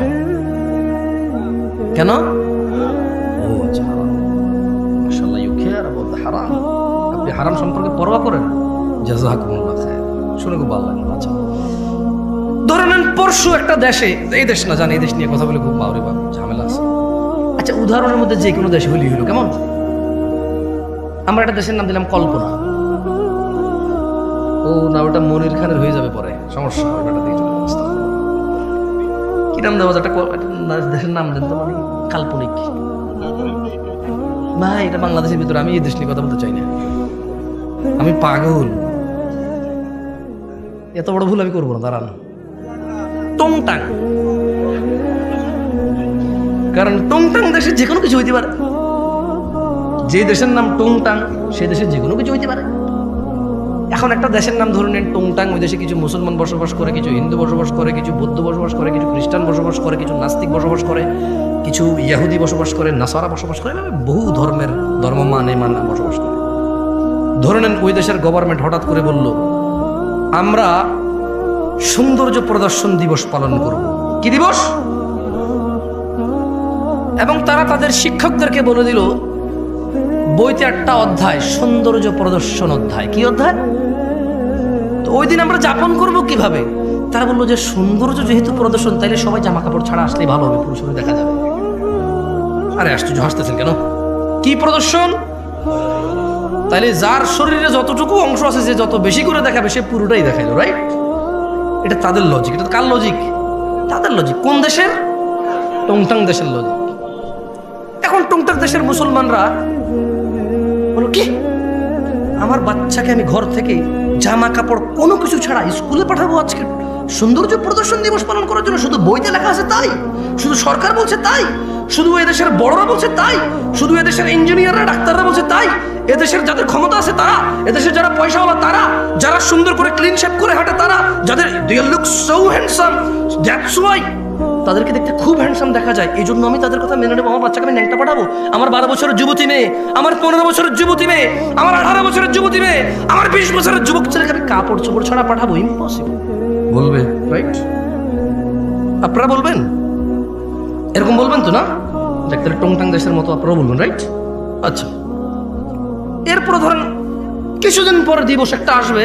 কেন? ও আচ্ছা, মাশাআল্লাহ, ইউ কেয়ার অ্যাবাউট দ্য হারাম। আপনি হারাম সম্পর্কে পরোয়া করেন? জাযাকুমুল্লাহ খায়র। শুনে খুব ভালো লাগলো। আচ্ছা, ধরে নেন পরশু একটা দেশে, এই দেশ না জানি, এই দেশ নিয়ে কথা বলে খুব বাউরে বাপ ঝামেলা আছে। আচ্ছা, উদাহরণের মধ্যে যে কোনো দেশে হলি হলো, কেমন? আমরা একটা দেশের নাম দিলাম কল্পনা। ও না, ওটা মনির খানের হয়ে যাবে পরে, সমস্যা হবে। ওটা দিয়ে চলে আসতে হবে। কি নাম দেওয়া যায়? একটা দেশের নাম দেন তো, মানে কাল্পনিক। ভাই, এটা বাংলাদেশের ভিতরে, আমি এই দেশ নিয়ে কথা বলতে চাই না, আমি পাগল। এত বড় ভুল আমি করবো না, দাঁড়ান। টংটাং, কারণ টংটাং দেশে যে কোনো কিছু হইতে পারে। যে দেশের নাম টংটাং, সেই দেশে যে কোনো কিছু হইতে পারে। এখন একটা দেশের নাম ধরে নেন টংটাং, ওই দেশে কিছু মুসলমান বসবাস করে, কিছু হিন্দু বসবাস করে, কিছু বৌদ্ধ বসবাস করে, কিছু খ্রিস্টান বসবাস করে, কিছু নাস্তিক বসবাস করে, কিছু ইয়াহুদি বসবাস করে, নাসারা বসবাস করে, এভাবে বহু ধর্মের ধর্ম মানে বসবাস করে। ধরে নেন ওই দেশের গভর্নমেন্ট হঠাৎ করে বলল আমরা সৌন্দর্য প্রদর্শন দিবস পালন করব। কি দিবস? এবং তারা তাদের শিক্ষকদেরকে বলে দিল বইতে একটা অধ্যায় সৌন্দর্য প্রদর্শন অধ্যায়। কি অধ্যায়? তো ওই দিন আমরা যাপন করব কিভাবে? তারা বললো যে সৌন্দর্য যেহেতু প্রদর্শন, তাইলে সবাই জামা কাপড় ছাড়া আসলেই ভালো হবে, পুরুষ দেখা যাবে। আরে আশ্চর্য, হাসতেছেন কেন? কি প্রদর্শন? তাইলে যার শরীরে যতটুকু অংশ আছে, যে যত বেশি করে দেখাবে সে পুরোটাই দেখাইলো, রাইট? এটা তাদের লজিক। এটা কার লজিক? তাদের লজিক। কোন দেশের? টংটাং দেশের লজিক। এখন টংটাং দেশের মুসলমানরা বলো কি, আমার বাচ্চাকে আমি ঘর থেকে জামা কাপড় কোনো কিছু ছাড়া স্কুলে পাঠাবো আজকে সৌন্দর্য প্রদর্শন দিবস পালন করার জন্য? শুধু বইতে লেখা আছে তাই? শুধু সরকার বলছে তাই? শুধু এদেশের বড়রা বলছে তাই? শুধু এদেশের ইঞ্জিনিয়াররা ডাক্তাররা বলছে তাই? এদেশের যাদের ক্ষমতা আছে তারা, এদেশের যারা পয়সাওয়ালা তারা, যারা সুন্দর করে ক্লিন শেপ করে হাঁটে তারা, যাদের they look so handsome, that's why তাদেরকে দেখতে খুব হ্যান্ডসাম দেখা যায়, এই জন্য আমি তাদের কথা মেনে নেবো। আমার বাচ্চাকে আমি ন্যাংটা পাঠাবো? আমার 12 বছরের যুবতী মেয়ে, আমার 15 বছরের যুবতী মেয়ে, আমার 18 বছরের যুবতী মেয়ে, আমার 20 বছরের যুবক ছেলেকে আমি কাপড় চোপড় ছাড়া পাঠাবো? ইম্পসিবল। বলবে, রাইট? আপনারা বলবেন? এরকম বলবেন তো না? দেখতে টংটাং দেশের মতো আপনারা বলবেন, রাইট? আচ্ছা, এরপর ধরেন কিছুদিন পর দিবস একটা আসবে,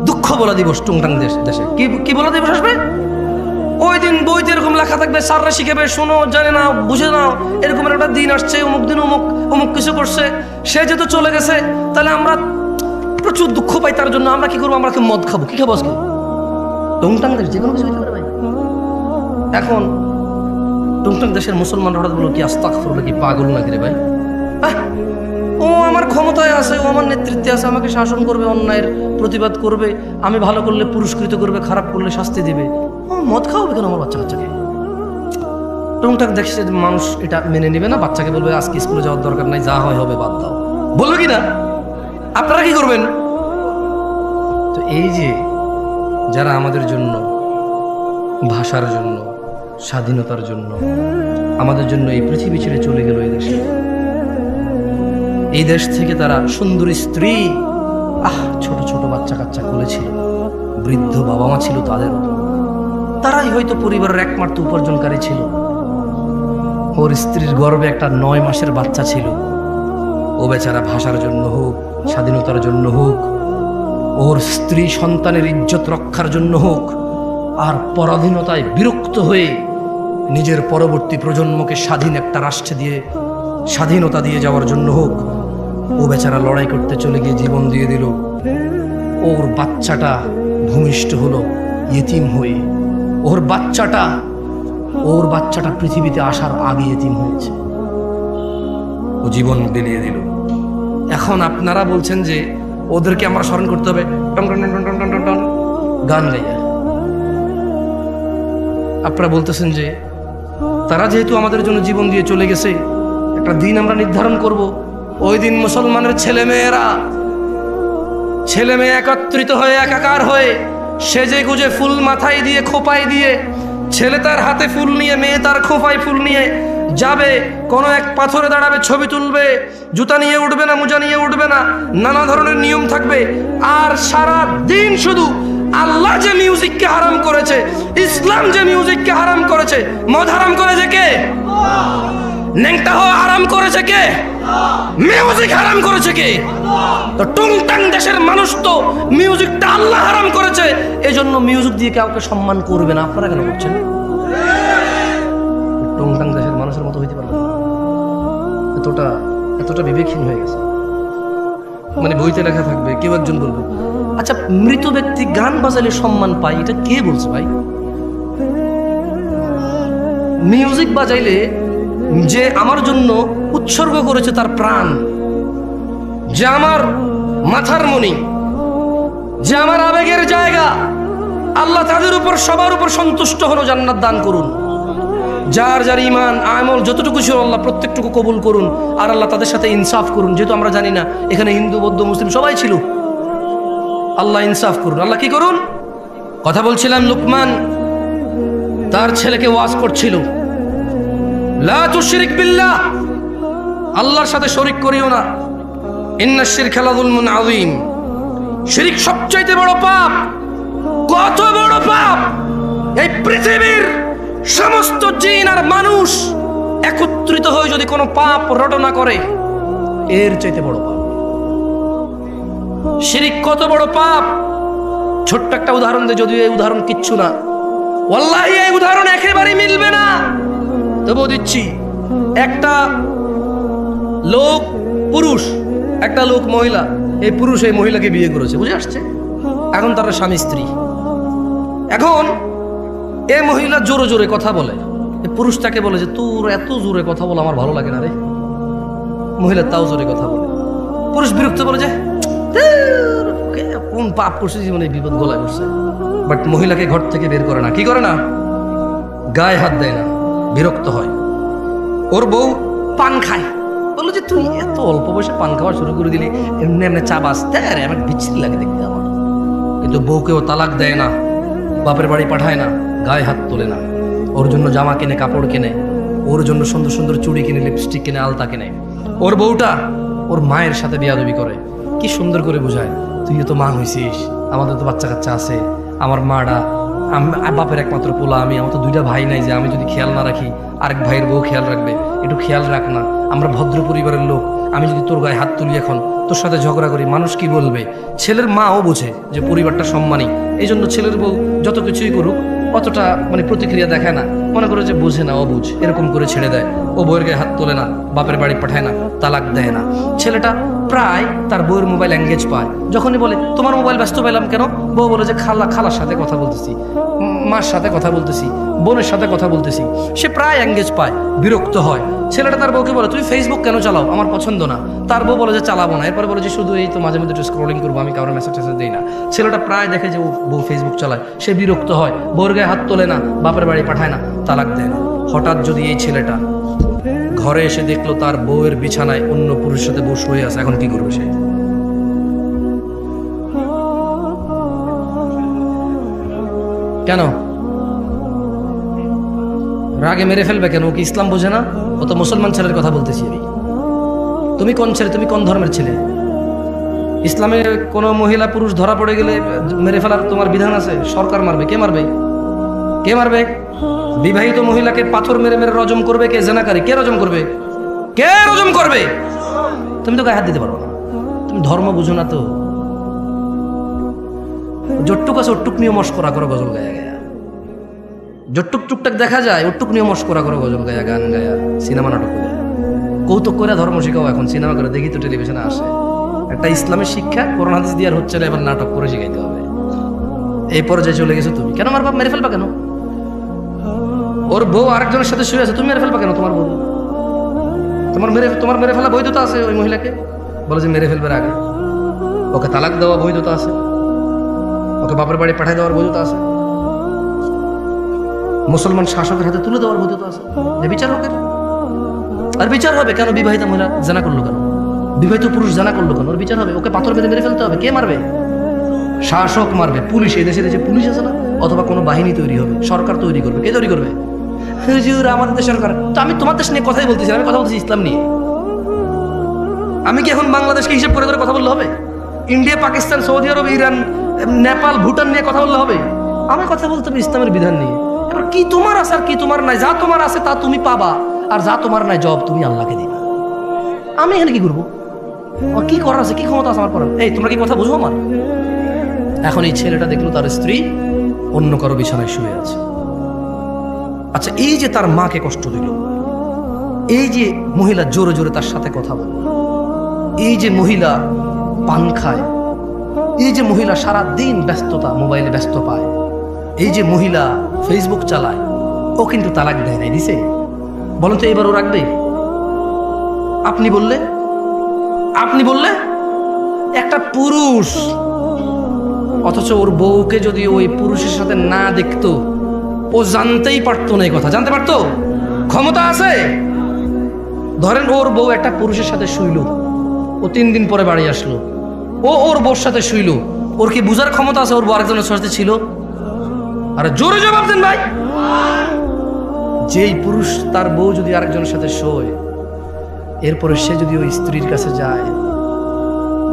দুঃখ বলা দিবস। টংটাং দেশে কি বলা দিবস আসবে? ওই দিন বইতে এরকম লেখা থাকবে, স্যাররা শিখাবে, শোনো, জানে না, বুঝে নাও, এরকম একটা দিন আসছে, অমুক দিন অমুক অমুক কিছু করছে, সে যেহেতু চলে গেছে, তাহলে আমরা প্রচুর দুঃখ পাই তার জন্য। আমরা কি করবো? আমরা কি মদ খাবো? কি খাবো আজকে? টংটাং দেশ যে কোনো কিছু হতে পারে ভাই। এখন টংটাং দেশের মুসলমান হঠাৎ বলো কি আস্তাগফিরুল্লাহ, কি পাগল নাকি রে ভাই? ও আমার ক্ষমতায় আছে, ও আমার নেতৃত্বে আছে, আমাকে শাসন করবে, অন্যায়ের প্রতিবাদ করবে, আমি ভালো করলে পুরস্কৃত করবে, খারাপ করলে শাস্তি দিবে। ও মদ খাওয়াবে কেন আমার বাচ্চাকে? টংটাং দেখছে মানুষ এটা মেনে নেবে না, বাচ্চাকে বলবে আজকে স্কুলে যাওয়ার দরকার নাই, যা হয় হবে, বাদ দাও। বলবে কি না? আপনারা কি করবেন? তো এই যে যারা আমাদের জন্য, ভাষার জন্য, স্বাধীনতার জন্য, আমাদের জন্য এই পৃথিবী ছেড়ে চলে গেল এই দেশে, এই দেশ থেকে তারা সুন্দরী স্ত্রী, ছোট ছোট বাচ্চা কাচ্চা কোলেছিল, বৃদ্ধ বাবা মা ছিল তাদের, তারাই হয়তো পরিবারের একমাত্র উপার্জনকারী ছিল। ওর স্ত্রীর গর্ভে একটা 9 মাসের বাচ্চা ছিল। ও বেচারা ভাষার জন্য হোক, স্বাধীনতার জন্য হোক, ওর স্ত্রী সন্তানের ইজ্জত রক্ষার জন্য হোক, আর পরাধীনতায় বিরক্ত হয়ে নিজের পরবর্তী প্রজন্মকে স্বাধীন একটা রাষ্ট্রে দিয়ে স্বাধীনতা দিয়ে যাওয়ার জন্য হোক, ও বেচারা লড়াই করতে চলে গিয়ে জীবন দিয়ে দিল। ওর বাচ্চাটা ভূমিষ্ঠ হলো ইতিম হয়ে। ওর বাচ্চাটা পৃথিবীতে আসার আগে ইতিম হয়েছে, ও জীবন বিলিয়ে দিল। এখন আপনারা বলছেন যে ওদেরকে আমরা স্মরণ করতে হবে টন টন টন টন টন টন টন গান গাইয়া। আপনারা বলতেছেন যে তারা যেহেতু আমাদের জন্য জীবন দিয়ে চলে গেছে, একটা দিন আমরা নির্ধারণ করব, ওই দিন মুসলমানের ছেলে মেয়ে একত্রিত হয়ে একাকার হয়ে সেজে গুজে ফুল মাথায় দিয়ে খোপায় দিয়ে, ছেলে তার হাতে ফুল নিয়ে, মেয়ে তার খোপায় ফুল নিয়ে যাবে, কোনো এক পাথরে দাঁড়াবে, ছবি তুলবে, জুতা নিয়ে উঠবে না, মোজা নিয়ে উঠবে না, নানা ধরনের নিয়ম থাকবে। আর সারা দিন শুধু আল্লাহ যে মিউজিককে হারাম করেছে, ইসলাম যে মিউজিককে হারাম করেছে, মদ হারাম করেছে কে? ন্যাংটা হওয়া হারাম করেছে কে? মিউজিক হারাম করেছে কে? তো টংটাং দেশের মানুষ তো মিউজিকটা আল্লাহ হারাম করেছে, এজন্য মিউজিক দিয়ে কাউকে সম্মান করবে না। আপনারা কেন করছেন? টংটাং দেশের মানুষের মতো হইতে পারবে না। এতটা বিবেকহীন হয়ে গেছে। মানে বইতে লেখা থাকবে, কেউ একজন বলবে আচ্ছা মৃত ব্যক্তি গান বাজালে সম্মান পায়, এটা কে বলছে ভাই? মিউজিক বাজাইলে যে আমার জন্য উৎসর্গ করেছে তার প্রাণ, যে আমার মাথার মণি, যে আমার আবেগের জায়গা, আল্লাহ তাদের উপর সবার উপর সন্তুষ্ট হলো, জান্নাত দান করুন। যার যার ইমান আমল যতটুকু ছিল আল্লাহ প্রত্যেকটুকু কবুল করুন, আর আল্লাহ তাদের সাথে ইনসাফ করুন। যেহেতু আমরা জানি না এখানে হিন্দু বৌদ্ধ মুসলিম সবাই ছিল, আল্লাহ ইনসাফ করুন। আল্লাহ কি করুন? কথা বলছিলাম, লুকমান তার ছেলেকে ওয়াজ করছিল, লা তুশরিক বিল্লাহ, আল্লাহর সাথে শরীক করিও না। ইন্নাশ শিরকা লাযুলমুন আযীম, শিরক সবচাইতে বড় পাপ। কত বড় পাপ! এই পৃথিবীর সমস্ত জিন আর মানুষ একত্রিত হয়ে যদি কোনো পাপ রটনা করে, এর চাইতে বড় পাপ শিরক। কত বড় পাপ! ছোট্ট একটা উদাহরণ দিয়ে, যদিও এই উদাহরণ কিচ্ছু না, ওয়াল্লাহি এই উদাহরণ একেবারেই মিলবে না, তবুও দিচ্ছি। একটা লোক পুরুষ, একটা লোক মহিলা, এই পুরুষ এই মহিলাকে বিয়ে করেছে, বুঝে আসছে? এখন তারা স্বামী স্ত্রী। এখন এই মহিলা জোরে জোরে কথা বলে, পুরুষ তাকে বলে যে তোর এত জোরে কথা বলে আমার ভালো লাগে না রে। মহিলা তাও জোরে কথা বলে, পুরুষ বিরক্ত বলে যে কোন পাপ করছে জীবনে, বিপদ গলায় করছে। বাট মহিলাকে ঘর থেকে বের করে না, কি করে না, গায়ে হাত দেয় না, বিরক্ত হয়। ওর বউ পান খায়, বললো যে তুই এত অল্প বয়সে পান খাওয়া শুরু করে দিলি, এমনি এমনি চা বাঁচতে আরে আমার বিচ্ছিরি লাগে দেখতে আমার। কিন্তু বউকেও তালাক দেয় না, বাপের বাড়ি পাঠায় না, গায়ে হাত তোলে না, ওর জন্য জামা কিনে, কাপড় কিনে, ওর জন্য সুন্দর সুন্দর চুড়ি কিনে, লিপস্টিক কিনে, আলতা কিনে। ওর বউটা ওর মায়ের সাথে বিয়াদবি করে, কি সুন্দর করে বোঝায়, তুই তো মা হইছিস, আমাদের তো বাচ্চা কাচ্চা আছে, আমার মাটা বাপের একমাত্র পোলা আমি, আমার তো দুইটা ভাই নাই যে আমি যদি খেয়াল না রাখি আরেক ভাইয়ের বউ খেয়াল রাখবে, একটু খেয়াল রাখ না, আমরা ভদ্র পরিবারের লোক, আমি যদি তোর গায়ে হাত তুলি এখন, তোর সাথে ঝগড়া করি, মানুষ কি বলবে? ছেলের মাও বোঝে যে পরিবারটা সম্মানী, এই জন্য ছেলের বউ যত কিছুই করুক অতটা মানে প্রতিক্রিয়া দেখায় না, মনে করে যে বোঝে না, অবুঝ, এরকম করে ছেড়ে দেয়। ও বউয়ের গায়ে হাত তোলে না, বাপের বাড়ি পাঠায় না, তালাক দেয় না। ছেলেটা প্রায় তার বউয়ের মোবাইল এঙ্গেজ পায়, যখনই বলে তোমার মোবাইল ব্যস্ত পেলাম কেন, বউ বলে যে খালার সাথে কথা বলতেছি, মার সাথে কথা বলতেছি, বোনের সাথে কথা বলতেছি। সে প্রায় এঙ্গেজ পায়, বিরক্ত হয়। ছেলেটা তার বউকে বলে তুমি ফেসবুক কেন চালাও, আমার পছন্দ না। তার বউ বলে যে চালাবো না, এরপরে বলে যে শুধু এই তো মাঝে মধ্যে একটু স্ক্রলিং করবো, আমি কারোর মেসেজ টেসেজ দিই না। ছেলেটা প্রায় দেখে যে বউ ফেসবুক চালায়, সে বিরক্ত হয়, বউর গায়ে হাত তোলে না, বাপের বাড়ি পাঠায় না, তালাক দেয় না। হঠাৎ যদি এই ছেলেটা ঘরে এসে দেখলো তার বউয়ের বিছানায় অন্য পুরুষের সাথে বউ শুয়ে আছে, এখন কি করবে সে? কেন রাগে মেরে ফেলবে কেন? ও কি ইসলাম বোঝে না? ও তো মুসলমান ছেলের কথা বলতেছি আমি। তুমি কোন ছেলে, তুমি কোন ধর্মের ছেলে? ইসলামে কোন মহিলা পুরুষ ধরা পড়ে গেলে মেরে ফেলার তোমার বিধান আছে? সরকার মারবে? কে মারবে? কে মারবে? বিবাহিত মহিলাকে পাথর মেরে মেরে রজম করবে কে? জেনাকারী কে রজম করবে? কে রজম করবে? তুমি তো গায়ে হাত দিতে পারো না, তুমি ধর্ম বুঝো না। তো যটুক আছে ওটুক নিয়ে মস্করা করো, গজল গায়া গায়া, যটুক টুকটাক দেখা যায় ওটুক নিয়ে মস্করা করো, গজল গায়া, গান গায়া, সিনেমা নাটক করে, কৌতুক করে ধর্ম শিখাও। এখন সিনেমা করে দেখি তো, টেলিভিশনে আসে একটা ইসলামের শিক্ষা, কোরআন হাদিস দিয়ে আর হচ্ছে না, এবার নাটক করে শিখাইতে হবে। এই পর্যায়ে চলে গেছো তুমি। কেন মারবা? মেরে ফেলবা কেন? ওর বউ আরেকজনের সাথে শুয়ে আছে, তুমি মেরে ফেলবা কেন? তোমার বউ, তোমার মেরে ফেলা বৈধতা আছে ওই মহিলাকে? বলে যে মেরে ফেলবার আগে ওকে তালাক দেওয়া বৈধতা আছে, ওকে বাপের বাড়ি পাঠিয়ে দেওয়ার বৈধতা আছে, মুসলমান শাসকের হাতে তুলে দেওয়ার বৈধতা আছে। যে বিচার হোক, আর বিচার হবে কেন? বিবাহিত মহিলা জানা করলো কেন? বিবাহিত পুরুষ জানা করলো কেন? ওর বিচার হবে, ওকে পাথর বেঁধে মেরে ফেলতে হবে। কে মারবে? শাসক মারবে, পুলিশ। এই দেশে পুলিশ আছে না? অথবা কোনো বাহিনী তৈরি হবে, সরকার তৈরি করবে। কে তৈরি করবে? হুজুর আমাদের দেশ সরকার। তো আমি তোমার দেশ নিয়ে কথাই বলতেছি, আমি কথা বলতেছি ইসলাম নিয়ে। আমি কি এখন বাংলাদেশকে হিসেব করে কথা বললে হবে? ইন্ডিয়া, পাকিস্তান, সৌদি আরব, ইরান, নেপাল, ভুটান নিয়ে কথা বললে হবে? আমি কথা বলতে হবে ইসলামের বিধান নিয়ে। এবার কি তোমার আছে আর কি তোমার নাই? যা তোমার আছে তা তুমি পাবা, আর যা তোমার নাই জব তুমি আল্লাহকে দিবা। আমি এখানে কি করবো? আমার কি করার আছে, কি ক্ষমতা আছে আমার করার? এই তোমরা কি কথা বুঝো আমার? এখন এই ছেলেটা দেখলো তার স্ত্রী অন্য কারো বিছানায় শুয়ে আছে। আচ্ছা, এই যে তার মাকে কষ্ট দিল, এই যে মহিলা জোরে জোরে তার সাথে কথা বলল, এই যে মহিলা পান খায়, এই যে মহিলা সারা দিন ব্যস্ততা, মোবাইলে ব্যস্ত পায়, এই যে মহিলা ফেসবুক চালায়, ও কিন্তু তালাক দেয় নাই, দিছে? বলেন তো এবার ও রাখবে? আপনি বললে একটা পুরুষ, অথচ ওর বউকে যদি ওই পুরুষের সাথে না দেখতো, ও জানতেই পারতো না। এই কথা জানতে পারতো? ক্ষমতা আছে। ধরেন ওর বউ একটা পুরুষের সাথে শুইল, ও 3 দিন পরে বাড়ি আসলো, ও ওর বউর সাথে শুইল, ও ওর কি বুঝার ক্ষমতা আছে ওর বউ আরেকজনের সাথে ছিল? আরে জোরে জবাব দেন ভাই। যেই পুরুষ তার বউ যদি আরেকজনের সাথে শোয়, এরপরে সে যদি ওই স্ত্রীর কাছে যায়,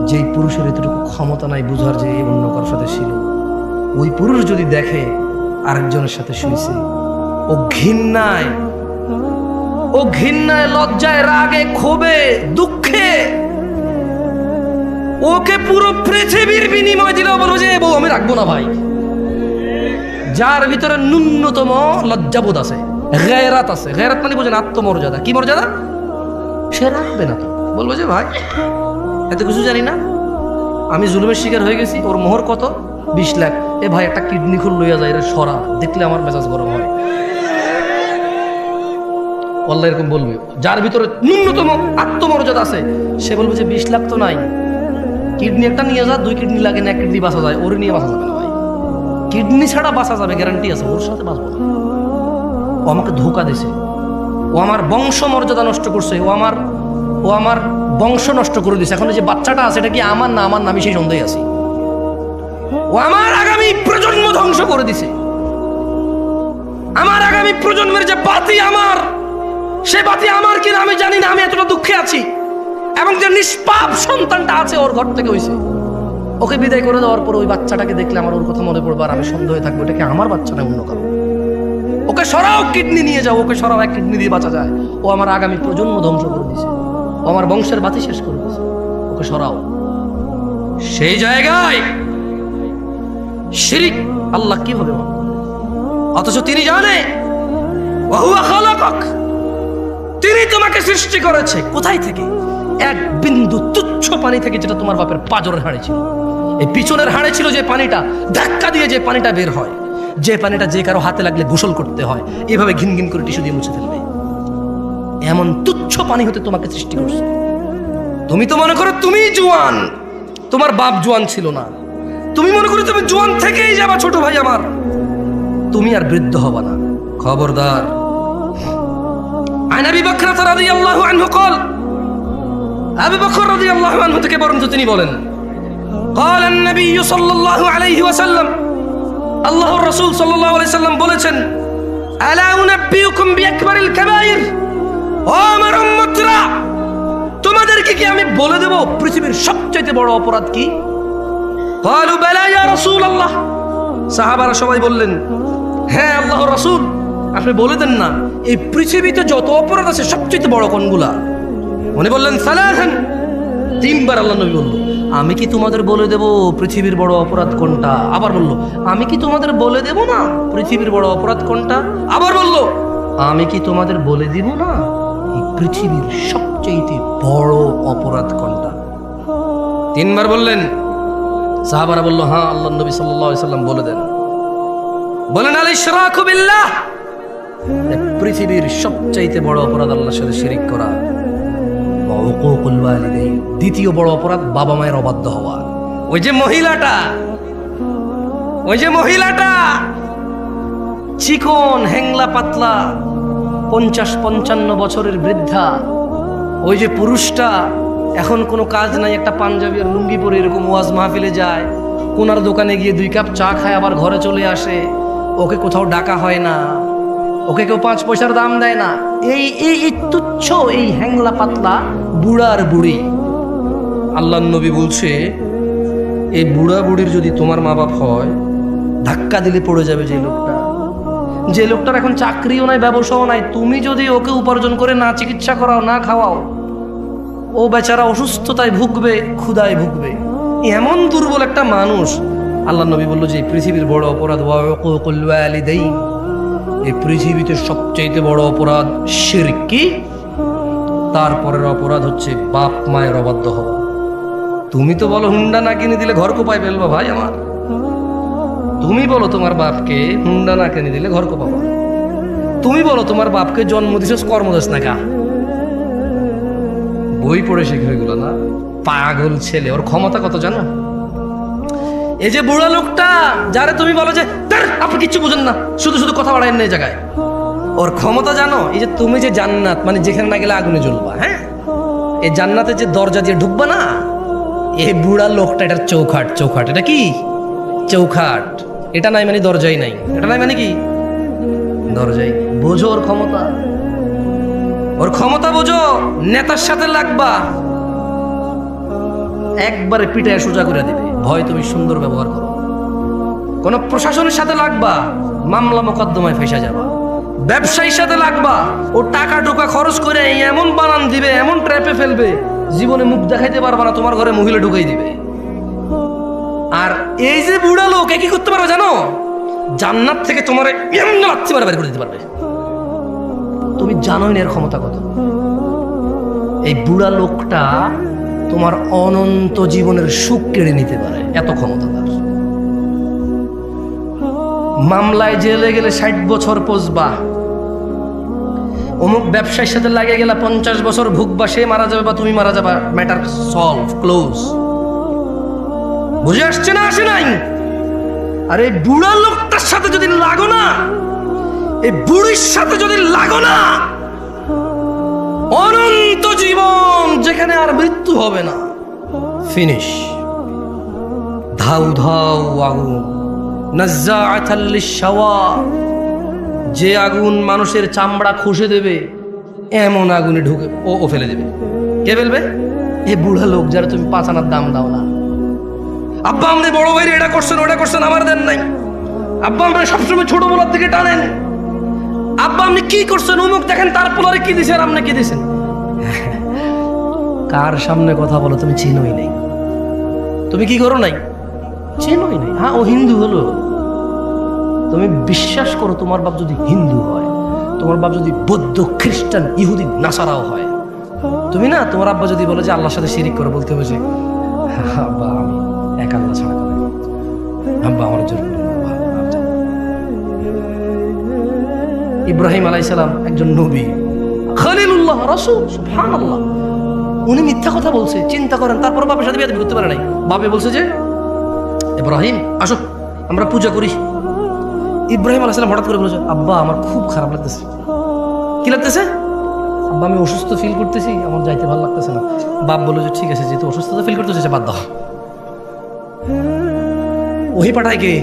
যেই পুরুষের এতটুকু ক্ষমতা নাই বুঝার যে অন্য কারোর সাথে ছিল, ওই পুরুষ যদি দেখে আরেকজনের সাথে শুয়েছে, ও ঘৃণায় লজ্জায় রাগে ক্ষোভে দুঃখে ওকে পুরো পৃথিবীর বিনিময় দিলেও বলবো যে বউ আমি রাখবো না ভাই। যার ভিতরে ন্যূনতম লজ্জাবোধ আছে, গায়রাত আছে, গায়রাত মানে বোঝেন আত্মমর্যাদা, কি মর্যাদা, সে রাখবে না। তো বলবো যে ভাই এত কিছু জানি না, আমি জুলুমের শিকার হয়ে গেছি, ওর মোহর কত 20 লাখ, এ ভাই একটা কিডনি খুল লইয়া যায়, সরা দেখলে আমার মেজাজ গরম হয়। আল্লাহ এরকম বলবে, যার ভিতরে ন্যূনতম আত্মমর্যাদা আছে সে বলবে যে 20 লাখ তো নাই, কিডনি একটা নিয়ে যা, 2 কিডনি লাগে না, 1 কিডনি বাঁচা যায়, ওর নিয়ে বাঁচা যাবে না ভাই, কিডনি ছাড়া বাঁচা যাবে গ্যারান্টি আছে, ওর সাথে বাঁচবো না। ও আমাকে ধোকা দিছে, ও আমার বংশ মর্যাদা নষ্ট করছে, ও আমার বংশ নষ্ট করে দিছে। এখন যে বাচ্চাটা আছে এটা কি আমার না আমার, আমি সেই সন্দেহে আছি। ও আমার আগামী প্রজন্ম ধ্বংস করে দিছে, আমার আগামী প্রজন্মের যে বাতি আমার, সে বাতি আমার কিনা আমি জানি না, আমি এতটা দুঃখে আছি। এবং যে নিষ্পাপ সন্তানটা আছে ওর ঘর থেকে হইছে, ওকে বিদায় করে দেওয়ার পর ওই বাচ্চাটাকে দেখলে আমার ওর কথা মনে পড়বে, আর আমি সন্দেহে থাকবো এটা কি আমার বাচ্চা না অন্য কারো। ওকে সরাও, কিডনি নিয়ে যাও, ওকে সরাও, 1 কিডনি দিয়ে বাঁচা যায়। ও আমার আগামী প্রজন্ম ধ্বংস করে দিছে, ও আমার বংশের বাতি শেষ করে দিছে, ওকে সরাও। সেই জায়গায় শিরিক আল্লাহ কিভাবে মানবে? অথচ তিনি জানে ওয়াহুয়া খালাকাক, তিনি তোমাকে সৃষ্টি করেছে কোথায় থেকে? এক বিন্দু তুচ্ছ পানি থেকে, যেটা তোমার বাপের পাজরের হাড়ে ছিল, এই পিছনের হাড়ে ছিল যে পানিটা, ধাক্কা দিয়ে যে পানিটা বের হয়, যে পানিটা যে কারো হাতে লাগলে গোসল করতে হয়, এভাবে ঘিন ঘিন করে টিস্যু দিয়ে মুছে ফেলবে, এমন তুচ্ছ পানি হতে তোমাকে সৃষ্টি করছে। তুমি তো মনে করো তুমি জোয়ান, তোমার বাপ জোয়ান ছিল না, তুমি মনে করো তুমি জোয়ান থেকেই যাবা, ছোট ভাই আমার, তুমি আর বৃদ্ধ হবা না, খবরদার। আন আবি বকর রাদিয়াল্লাহু আনহু قال, আবু বকর রাদিয়াল্লাহু আনহু থেকে বর্ণিত তিনি বলেন, قال النبي صلى الله عليه وسلم, আল্লাহর রাসূল সাল্লাল্লাহু আলাইহি সাল্লাম বলেছেন, আলা উনাব্বিউকুম বিআকবারিল কাবাইর, ও আমার উম্মতরা, তোমাদেরকে কি আমি বলে দেব পৃথিবীর সবচেয়ে বড় অপরাধ কি? ক্বালু বালা ইয়া রাসূলুল্লাহ, সাহাবারা সবাই বললেন, হ্যাঁ আল্লাহর রাসূল আপনি বলে দেন না, এই পৃথিবীতে যত অপরাধ আছে সবচেয়ে বড় কোনগুলা? উনি বললেন সালাসান, 3 বার আল্লাহ নবী বলল, আমি কি তোমাদের বলে দেব পৃথিবীর বড় অপরাধ কোনটা? আবার বলল, আমি কি তোমাদের বলে দেব না পৃথিবীর বড় অপরাধ কোনটা? আবার বলল, আমি কি তোমাদের বলে দিব না এই পৃথিবীর সবচেয়ে বড় অপরাধ কোনটা? 3 বার বললেন। সাহাবারা বলল, হ্যাঁ আল্লাহ নবী সাল্লাল্লাহু আলাইহি সাল্লাম বলে দেন। বলেন, আল ইশরাকু বিল্লাহ, পৃথিবীর সবচেয়ে বড় অপরাধ আল্লাহর সাথে শিরিক করা। ওয়া উকুকুল ওয়ালিদাইন, দ্বিতীয় বড় অপরাধ বাবা মায়ের অবাধ্য হওয়া। ওই যে মহিলাটা চিকন হ্যাংলা পাতলা 50-55 বছরের বৃদ্ধা, ওই যে পুরুষটা এখন কোনো কাজ নাই, একটা পাঞ্জাবি আর লুঙ্গি পরে এরকম ওয়াজ মাহফিলে যায়, কোনার দোকানে গিয়ে 2 কাপ চা খায়, আবার ঘরে চলে আসে, ওকে কোথাও ডাকা হয় না, ওকে কেউ 5 পয়সার দাম দেয় না। এই তুচ্ছ এই হ্যাংলা পাতলা বুড়ার বুড়ি, আল্লাহর নবী বলছে, এই বুড়া বুড়ির যদি তোমার মা বাপ হয়, ধাক্কা দিলে পড়ে যাবে যে লোকটার এখন চাকরিও নাই, ব্যবসাও নাই, তুমি যদি ওকে উপার্জন করে না চিকিৎসা করাও, না খাওয়াও, ও বেচারা অসুস্থতায় ভুগবে, ক্ষুধায় ভুগবে। এমন দুর্বল একটা মানুষ, আল্লাহর নবী বলল যে পৃথিবীর বড় অপরাধ ওয়া উকুকুল ওয়ালিদাইন, এই পৃথিবীতে সবচেয়ে বড় অপরাধ শিরক। কি? তারপরের অপরাধ হচ্ছে বাপ মায়ের অবাধ্য হওয়া। তুমি তো বলো হুন্ডা না কিনে দিলে ঘর কোপায় ফেলবা ভাই আমার, তুমি বলো তোমার বাপকে হুন্ডা না কিনে দিলে ঘর কোপাবা, তুমি বলো তোমার বাপকে জন্ম দিছস কর্ম দিস না, কা বই পড়ে শিখে এগুলো না, পাগল ছেলে। ওর ক্ষমতা কত জানো? এই যে বুড়া লোকটা যারে তুমি বলো যে আপনি কিচ্ছু বুঝেন না, শুধু শুধু কথা বাড়ায় না এই জায়গায়, ওর ক্ষমতা জানো? এই যে তুমি যে জান্নাত, মানে যেখানে না গেলে আগুনে জ্বলবা, হ্যাঁ, এই জান্নাতে যে দরজা দিয়ে ঢুকবা না, এই বুড়া লোকটা, এটার চৌখাট, চৌখাট, এটা কি চৌখাট, এটা নাই মানে দরজাই নাই, এটা নাই মানে কি দরজাই। বোঝো ওর ক্ষমতা, ওর ক্ষমতা বোঝো। নেতার সাথে লাগবা, একবারে পিটায় সোজা করে দিবে, ভয় তুমি সুন্দর ব্যবহার করো। কোন প্রশাসনের সাথে লাগবা, মামলা মোকদ্দমায় ফেসে যাবা। ব্যবসায়ীর সাথে লাগবা, ও টাকা টোকা খরচ করে এমন বানান দিবে, এমন ট্র্যাপে ফেলবে, জীবনে মুখ দেখাইতে পারবা না, তোমার ঘরে মহিলা ঢুকাই দিবে। আর এই যে বুড়া লোক কি করতে পারবে জানো? জান্নাত থেকে তোমার এমন লাথি মারে বের করে দিতে পারবে। তুমি জানোই না এর ক্ষমতা কত। এই বুড়া লোকটা তোমার অনন্ত জীবনের সুখ কেড়ে নিতে পারে, এত ক্ষমতা তার। মামলায় জেলে গেলে 60 বছর পচবা, অমুক ব্যবসায়ীর সাথে লাগে গেলে 50 বছর ভুগবা, সে মারা যাবে বা তুমি মারা যাবা, ম্যাটার সলভ, ক্লোজ। বুঝে আসছে না, আসে নাই? আর এই বুড়া লোকটার সাথে যদি লাগো না, এই বুড়ির সাথে যদি লাগো না, অনন্ত জীবন, যেখানে আর মৃত্যু হবে না, ফিনিশ। ধাউ ধাউ আগুন, নাজ্জাআতাল লিশ-শাওয়া, যে আগুন মানুষের চামড়া খসে দেবে, এমন আগুনে ঢুকে ও ফেলে দেবে। কে ফেলবে? এ বুড়া লোক, যারা তুমি 5 আনার দাম দাও না। আব্বা আমাদের বড় ভাইরে এটা করছেন, ওটা করছেন, আমার দেন নাই। আব্বা আমরা সবসময় ছোট বলার দিকে টানেন। আব্বা আপনি কি করছেন, অমুক দেখেন তার পোলারে কি দিছেন, আপনি কি দিছেন। কার সামনে কথা বলো, তুমি চিনোই নাই, তুমি কি করো নাই, চিনোই নাই। হ্যাঁ, ও হিন্দু হলো, তুমি বিশ্বাস করো, তোমার বাপ যদি হিন্দু হয়, তোমার বাপ যদি বৌদ্ধ, খ্রিস্টান, ইহুদি, নাসারাও হয়, তুমি না, তোমার আব্বা যদি বলে যে আল্লাহর সাথে শিরিক করে, বলতে হবে যে আব্বা আমি এক আল্লাহ ছাড়া করে, আব্বা আমার জোর করে। ইব্রাহিম আলাইহিস সালাম একজন নবী, খলিলুল্লাহ, রাসূল, সুবহানাল্লাহ। উনি মিথ্যা কথা বলছে, চিন্তা করেন, তারপর বাপের সাথে বিয়ে করতে পারে নাই। বাপে বলছে যে ইব্রাহিম আসো আমরা পূজা করি। ইব্রাহিম আলাইহিস সালাম হঠাৎ করে বলেছে, আব্বা আমার খুব খারাপ লাগতেছে। কি লাগতেছে? আব্বা আমি অসুস্থ ফিল করতেছি, আমার যাইতে ভালো লাগতেছে না। বাপ বললো যে ঠিক আছে, যেহেতু অসুস্থতা ফিল করতেছে, বাদ দাও। ওহি পাঠায় কে?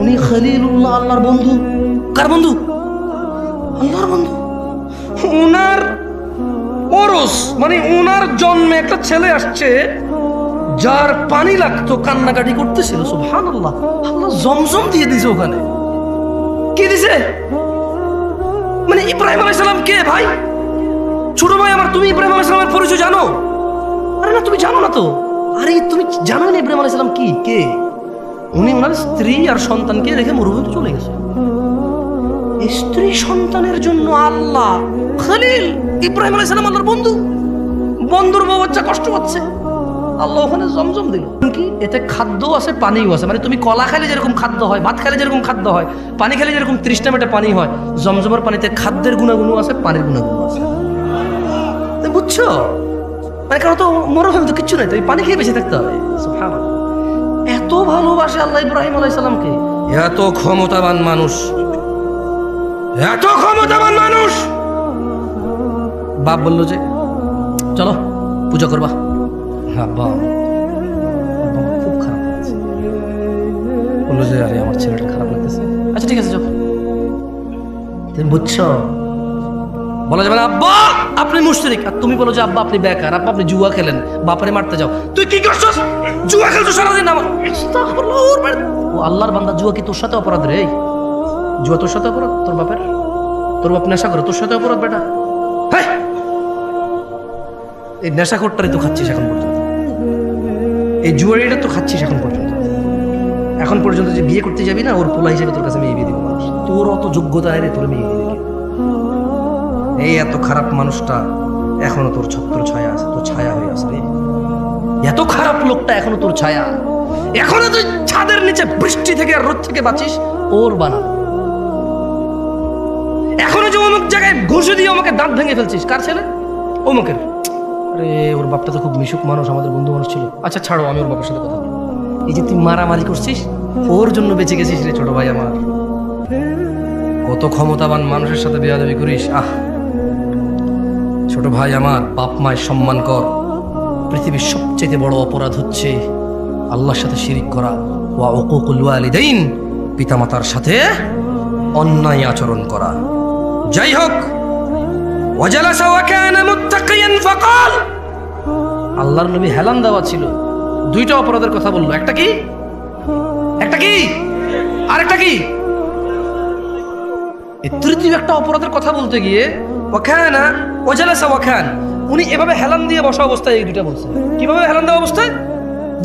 উনি খলিলুল্লাহ, আল্লাহর বন্ধু। কার বন্ধু? আল্লাহর বন্ধু। উনার ওরস মানে উনার জন্মে একটা ছেলে আসছে, যার পানি লাগতো, কান্নাকাটি করতেছিল। সুবহানাল্লাহ, আল্লাহ জমজম দিয়ে দিছে ওখানে। কি দিছে? মানে ইব্রাহিম আলাইহিস সালাম কে ভাই? ছোট ভাই আমার, তুমি ইব্রাহিম আলাইহিস সালামের পরিচয় জানো? আরে না, তুমি জানো না তো। আরে তুমি জানো না ইব্রাহিম আলাইহিস সালাম কি, কে? উনি ওনার স্ত্রী আর সন্তানকে রেখে মরুভূমিতে চলে গেছে। স্ত্রী সন্তানের জন্য আল্লাহ খলিল, ইব্রাহিম আলাইহিস সালাম আল্লাহর বন্ধু। বন্ধুর বউ বাচ্চা কষ্ট পাচ্ছে, আল্লাহ ওখানে জমজম দিল। কি এতে খাদ্য আছে, পানিও আছে। মানে তুমি কলা খেলে যেরকম খাদ্য হয়, ভাত খেলে যেরকম খাদ্য হয়, পানি খেলে যেরকম 30টা মেটে পানি হয়, জমজমের পানিতে খাদ্যের গুণাগুণ আছে, পানির গুণাগুণ আছে। বুঝছো? মানে কারণ তো মরুভূমি তো কিচ্ছু নাই, তো এই পানি খেয়ে বেঁচে থাকতে হবে। সুবহানাল্লাহ, এত ভালোবাসে আল্লাহ ইব্রাহিম আলাইহিস সালামকে। এত ক্ষমতাবান মানুষ, এত ক্ষমতাবান মানুষ। বাপ বললো যে চলো পূজা করবা। আব্বা খুব খারাপ লাগছে। বললো যে আরে আমার ছেলেটা খারাপ লাগতেছে। আচ্ছা ঠিক আছে চল। তুমি বুঝছো? বলা যাবে না আব্বা আপনি মুশরিক, আর তুমি বলো যে আব্বা আপনি বেকার, আব্বা আপনি জুয়া খেলেন, বাপারে মারতে যাও। তুই কি করছস? জুয়া খেলছো সারাদিন। আমার ও আল্লাহর বান্দা, জুয়া কি তোর সাথে অপরাধ রে? জুয়া তোর সাথে অপরাধ? তোর বাপের, তোর বাপ নেশা করে, তোর সাথে অপরাধ বেটা। হ্যাঁ, এই নেশাখোরটারই তো খাচ্ছিস এখন পর্যন্ত, এই জুয়ারিটা তো খাচ্ছিস এখন পর্যন্ত। এখন পর্যন্ত যে বিয়ে করতে যাবি না, ওর পোলা হিসেবে তোর কাছে মেয়ে বিয়ে দিব মানুষ। তোর অত যোগ্যতা রে, তোর মেয়ে বিয়ে দিবে। এই এত খারাপ মানুষটা এখনো তোর ছত্র ছায়া আছে, তোর ছায়া হয়ে আছে রে। এত খারাপ লোকটা এখনো তোর ছায়া। এখনো তুই ছাদের নিচে বৃষ্টি থেকে আর রোদ থেকে বাঁচিস, ওর বানা। এখনো যে অমুক জায়গায় ঘুষে দিয়ে আমাকে দাঁত ভেঙে ফেলছিস, কার ছেলে? অমুকের। আরে ওর বাপটা তো খুব মিশুক মানুষ, আমাদের বন্ধু মানুষ ছিল। আচ্ছা ছাড়ো, আমি ওর বাবার সাথে কথা বলবো। এই যে তুই মারামারি করছিস, ওর জন্য বেঁচে গেছিস রে ছোট ভাই আমার। কত ক্ষমতাবান মানুষের সাথে বেয়াদবি করিস। আহ ছোট ভাই আমার, বাপ মায়ের সম্মান কর। পৃথিবীর সবচেয়ে বড় অপরাধ হচ্ছে আল্লাহর সাথে শিরিক করা, ওয়া উকুকুল ওয়ালিদাইন, পিতামাতার সাথে অন্যায় আচরণ করা। যাই হোক, ওয়াজালাসা ওয়া কানা মুত্তাকিয়ান ফাকাল, আল্লাহর নবী হেলান দেওয়া ছিল, দুইটা অপরাধের কথা বললো। একটা কি? আরেকটা কি? এই তৃতীয় একটা অপরাধের কথা বলতে গিয়ে ওয়াকানা ওয়াজালাসা ওয়াকান, উনি এভাবে হেলান দিয়ে বসা অবস্থায় এই দুইটা বলছে। কিভাবে হেলান দেওয়া অবস্থায়?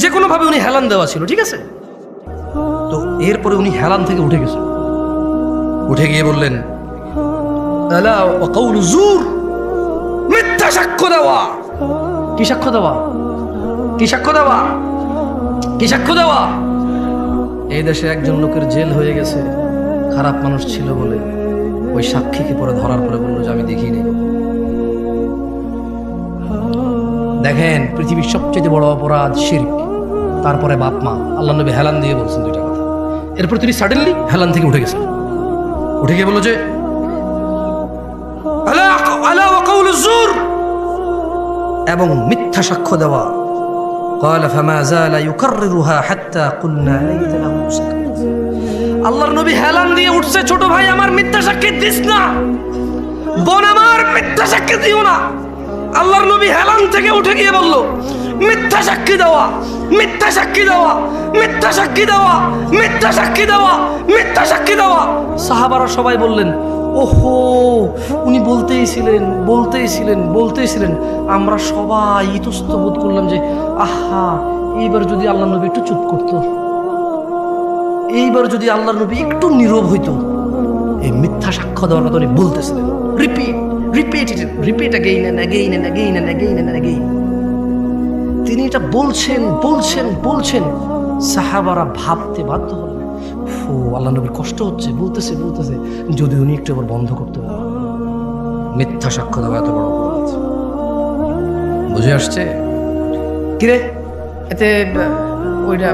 যে কোনো ভাবে উনি হেলান দেওয়া ছিল, ঠিক আছে? তো এরপরে উনি হেলান থেকে উঠে গেছেন, উঠে গিয়ে বললেন আলা ওয়া কাউলু জুর, মিথ্যা সাক্ষ্য দেওয়া। কি সাক্ষ্য দেওয়া? কি সাক্ষ্য দেওয়া? কি সাক্ষ্য দেওয়া? এই দেশে একজন লোকের জেল হয়ে গেছে খারাপ মানুষ ছিল বলে। ওই সাক্ষীকে পরে ধরার পরে বললো যে আমি দেখিনি। দেখেন, পৃথিবীর সবচেয়ে বড় অপরাধ শিরক, তারপরে বাপ মা। আল্লাহ নবী হেলান দিয়ে বলছেন দুইটা কথা। এরপর তিনি সাডেনলি হেলান থেকে উঠে গেছেন, উঠে গিয়ে বললো যে আলা ওয়া কাউলু জুর, এবং মিথ্যা সাক্ষ্য দেওয়া। قال فما زال يكررها حتى قلنا ليت له سكت। আল্লাহর নবী হেলান দিয়ে উঠছে, ছোট ভাই আমার মিথ্যা সাক্ষী দিস না, বোন আমার মিথ্যা সাক্ষী দিও না। আল্লাহর নবী হেলান থেকে উঠে গিয়ে বলল মিথ্যা সাক্ষী দেওয়া, মিথ্যা সাক্ষী দেওয়া, মিথ্যা সাক্ষী দেওয়া, মিথ্যা সাক্ষী দেওয়া, মিথ্যা সাক্ষী দেওয়া। সাহাবারা সবাই বললেন ওহো, উনি বলতেইছিলেন। আমরা সবাই ইতস্ত বোধ করলাম যে আহা, এইবার যদি আল্লাহ নবী একটু চুপ করতো, এইবার যদি আল্লাহর নবী একটু নীরব হইতো। এই মিথ্যা সাক্ষ্য দেওয়ার কথা উনি বলতেছিলেন, রিপিট again. তিনি এটা বলছেন। সাহাবারা ভাবতে বাধ্য হলেন, ও আল্লাহ নবীর কষ্ট হচ্ছে, বলতেছে যদি উনি একটু আবার বন্ধ করতে পারেন। মিথ্যা সাক্ষ্য দেওয়া এত বড় অপরাধ, বুঝে আসছে? কিরে, এতে ওইটা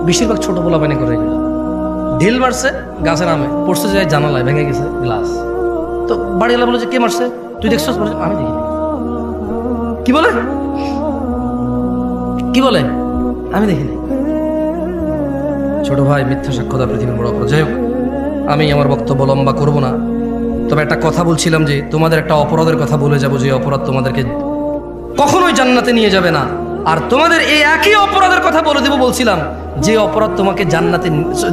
বেশিরভাগ ছোট পোলা পানি করে ঢিল মারছে গাছের আমে, পড়ছে যায় জানালায়, ভেঙে গেছে গ্লাস। তো বাড়িওয়ালা বলে যে কে মারছে, তুই দেখছিস? আমি দেখিনি। কি বলে আমি দেখিনি। ছোট ভাই, মিথ্যা সাক্ষ্য দেওয়া পৃথিবীর বড় অপরাধ। যাই হোক, আমি আমার বক্তব্য লম্বা করব না, তবে একটা কথা বলছিলাম যে তোমাদের একটা অপরাধের কথা বলে যাব, যে অপরাধ তোমাদেরকে কখনোই জান্নাতে নিয়ে যাবে না। আর তোমাদের এই একই অপরাধের কথা বলে দেবো বলছিলাম, যে অপরাধ তোমাকে জান্নাতে,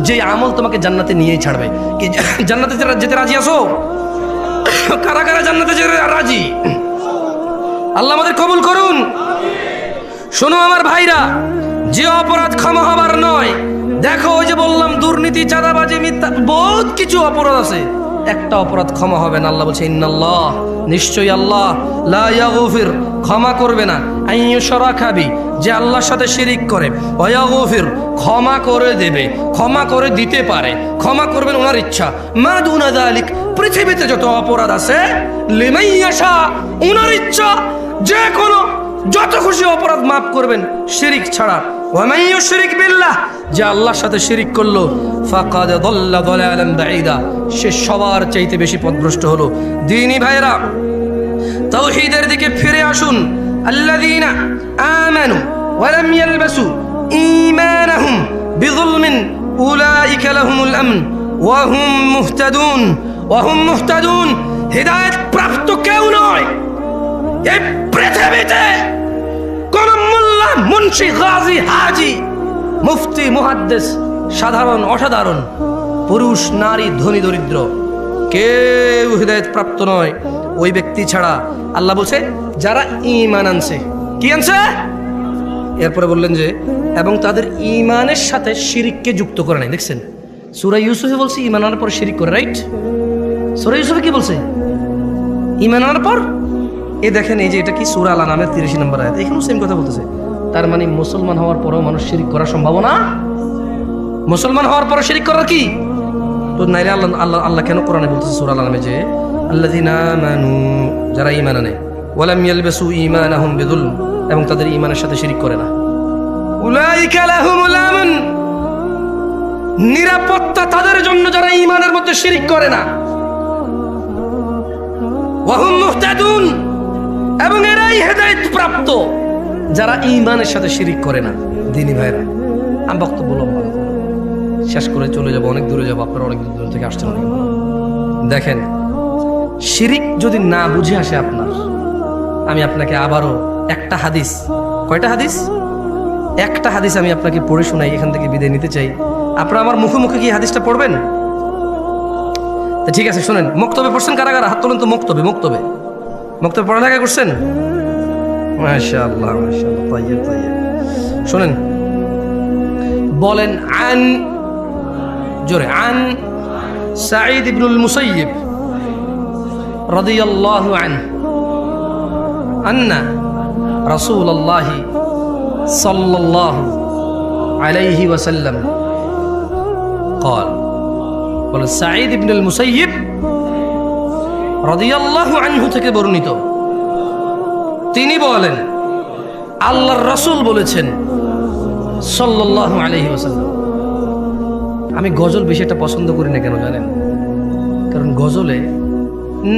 যে আমল তোমাকে জান্নাতে নিয়েই ছাড়বে। কি জান্নাতে যেতে রাজি আছো? কারা কারা জান্নাতে যেতে রাজি? আল্লাহ আমাদের কবুল করুন। শোনো আমার ভাইরা, যে অপরাধ ক্ষমা হবার নয়। দেখো, ওই যে বললাম দুর্নীতি, চাঁদাবাজি, মিথ্যা, বহুত কিছু অপরাধ আছে, একটা অপরাধ ক্ষমা হবে না। আল্লাহ বলছে ইন্নাল্লাহ, নিশ্চয়ই আল্লাহ, লা ইয়াগফির, ক্ষমা করবে না, আইয়ুশরাকা বি, যে আল্লাহর সাথে শিরিক করে, ওয়া ইয়াগফির, ক্ষমা করে দেবে, ক্ষমা করে দিতে পারে, ক্ষমা করবেন ওনার ইচ্ছা, মা দুনা যালিক, পৃথিবীতে যত অপরাধ আছে, লিমান ইয়াশা, ওনার ইচ্ছা, যে কোনো যত খুশি অপরাধ মাফ করবেন, শিরিক ছাড়া। ওয়া মান ইউশরিক বিল্লাহ, যে আল্লাহর সাথে শিরিক করলো, ফাকাদ দাল্লা দালালান বাঈদা, সে সবার চাইতে বেশি পথভ্রষ্ট হলো। দ্বীনি ভাইরা, তাওহীদের দিকে ফিরে আসুন। আল্লাযীনা আমানু ওয়া লাম ইয়ালবাসু ঈমানাহুম বিযুলমিন উলাইকা লাহুমুল আমন ওয়া হুম মুহতাদুন। হিদায়াত প্রাপ্ত কেউ নয় এই পৃথিবীতে, কোন মোল্লা, মুন্সি, গাজী, হাজি, মুফতি, মুহাদ্দিস, সাধারণ অসাধারণ, পুরুষ নারী, ধনী দরিদ্র, কেউ হিদায়াত প্রাপ্ত নয় ওই ব্যক্তি ছাড়া। আল্লাহ বলছে যারা ঈমান আনছে। কি আনছে? এরপরে বললেন যে এবং তাদের ঈমানের সাথে শিরিককে যুক্ত করে নাই। দেখছেন, সূরা ইউসুফে বলছে ঈমান আনার পর শিরিক করে, রাইট? সূরা ইউসুফে কি বলছে? ঈমান আনার পর। এই দেখেন, এই যে এটা কি সূরা আল আনামের ৩০ নম্বর আয়াত, এখানেও সেম কথা বলতেছে। তার মানে মুসলমান হওয়ার পরেও মানুষ শিরিক করার সম্ভাবনা, মুসলমান হওয়ার পরে শিরিক করার কি তো নাইরে। আল্লাহ কেন কোরআনে বলতেছে সূরা আল আনামে যে আল্লাযীনা আমানু, যারা ঈমান আনে, ওয়া লাম ইয়ালবাসু ঈমানাহুম বিযুলম, এবং তাদের ঈমানের সাথে শিরিক করে না, উলাইকা লাহুমুল আমন, নিরাপত্তা তাদের জন্য যারা ঈমানের মধ্যে শিরিক করে না, ওয়া হুম মুহতাদুন, এবং এরাই হেদায়েত প্রাপ্ত। যারা ঈমানের সাথে শিরিক করে না। দিনী ভাইরা, আমি বক্তব্য লম্বা শেষ করে চলে যাব, অনেক দূরে যাবো, আপনারা অনেক দূর থেকে আসছেন। অনেক দেখেন, শিরিক যদি না বুঝে আসে আপনার, আমি আপনাকে আবারও একটা হাদিস, কয়টা হাদিস, একটা হাদিস আমি আপনাকে পড়ে শোনাই, এখান থেকে বিদায় নিতে চাই। আপনারা আমার মুখে মুখে কি হাদিসটা পড়বেন? ঠিক আছে, শোনেন। মক্তবে পড়ছেন কারা কারা? হাত তোলেন তো। মক্তবে মক্তবে মক্তবে পড়ালেখা করছেন? মাশাআল্লাহ মাশাআল্লাহ, তাইয়্যিব তাইয়্যিব। শোনেন, বলেন আন, জোরে, আন সাঈদ ইবনুল মুসাইয়িব রাদিয়াল্লাহু আনহু আন্না রাসূলুল্লাহ সাল্লাল্লাহু আলাইহি ওয়াসাল্লাম قال, বলেন সাঈদ ইবনুল মুসাইয়িব রাদিয়াল্লাহু আনহু থেকে বর্ণিত, তিনি বলেন আল্লাহর রাসূল বলেছেন সাল্লাল্লাহু আলাইহি ওয়াসাল্লাম। আমি গজল বেশি একটা পছন্দ করি না, কেন জানেন? কারণ গজলে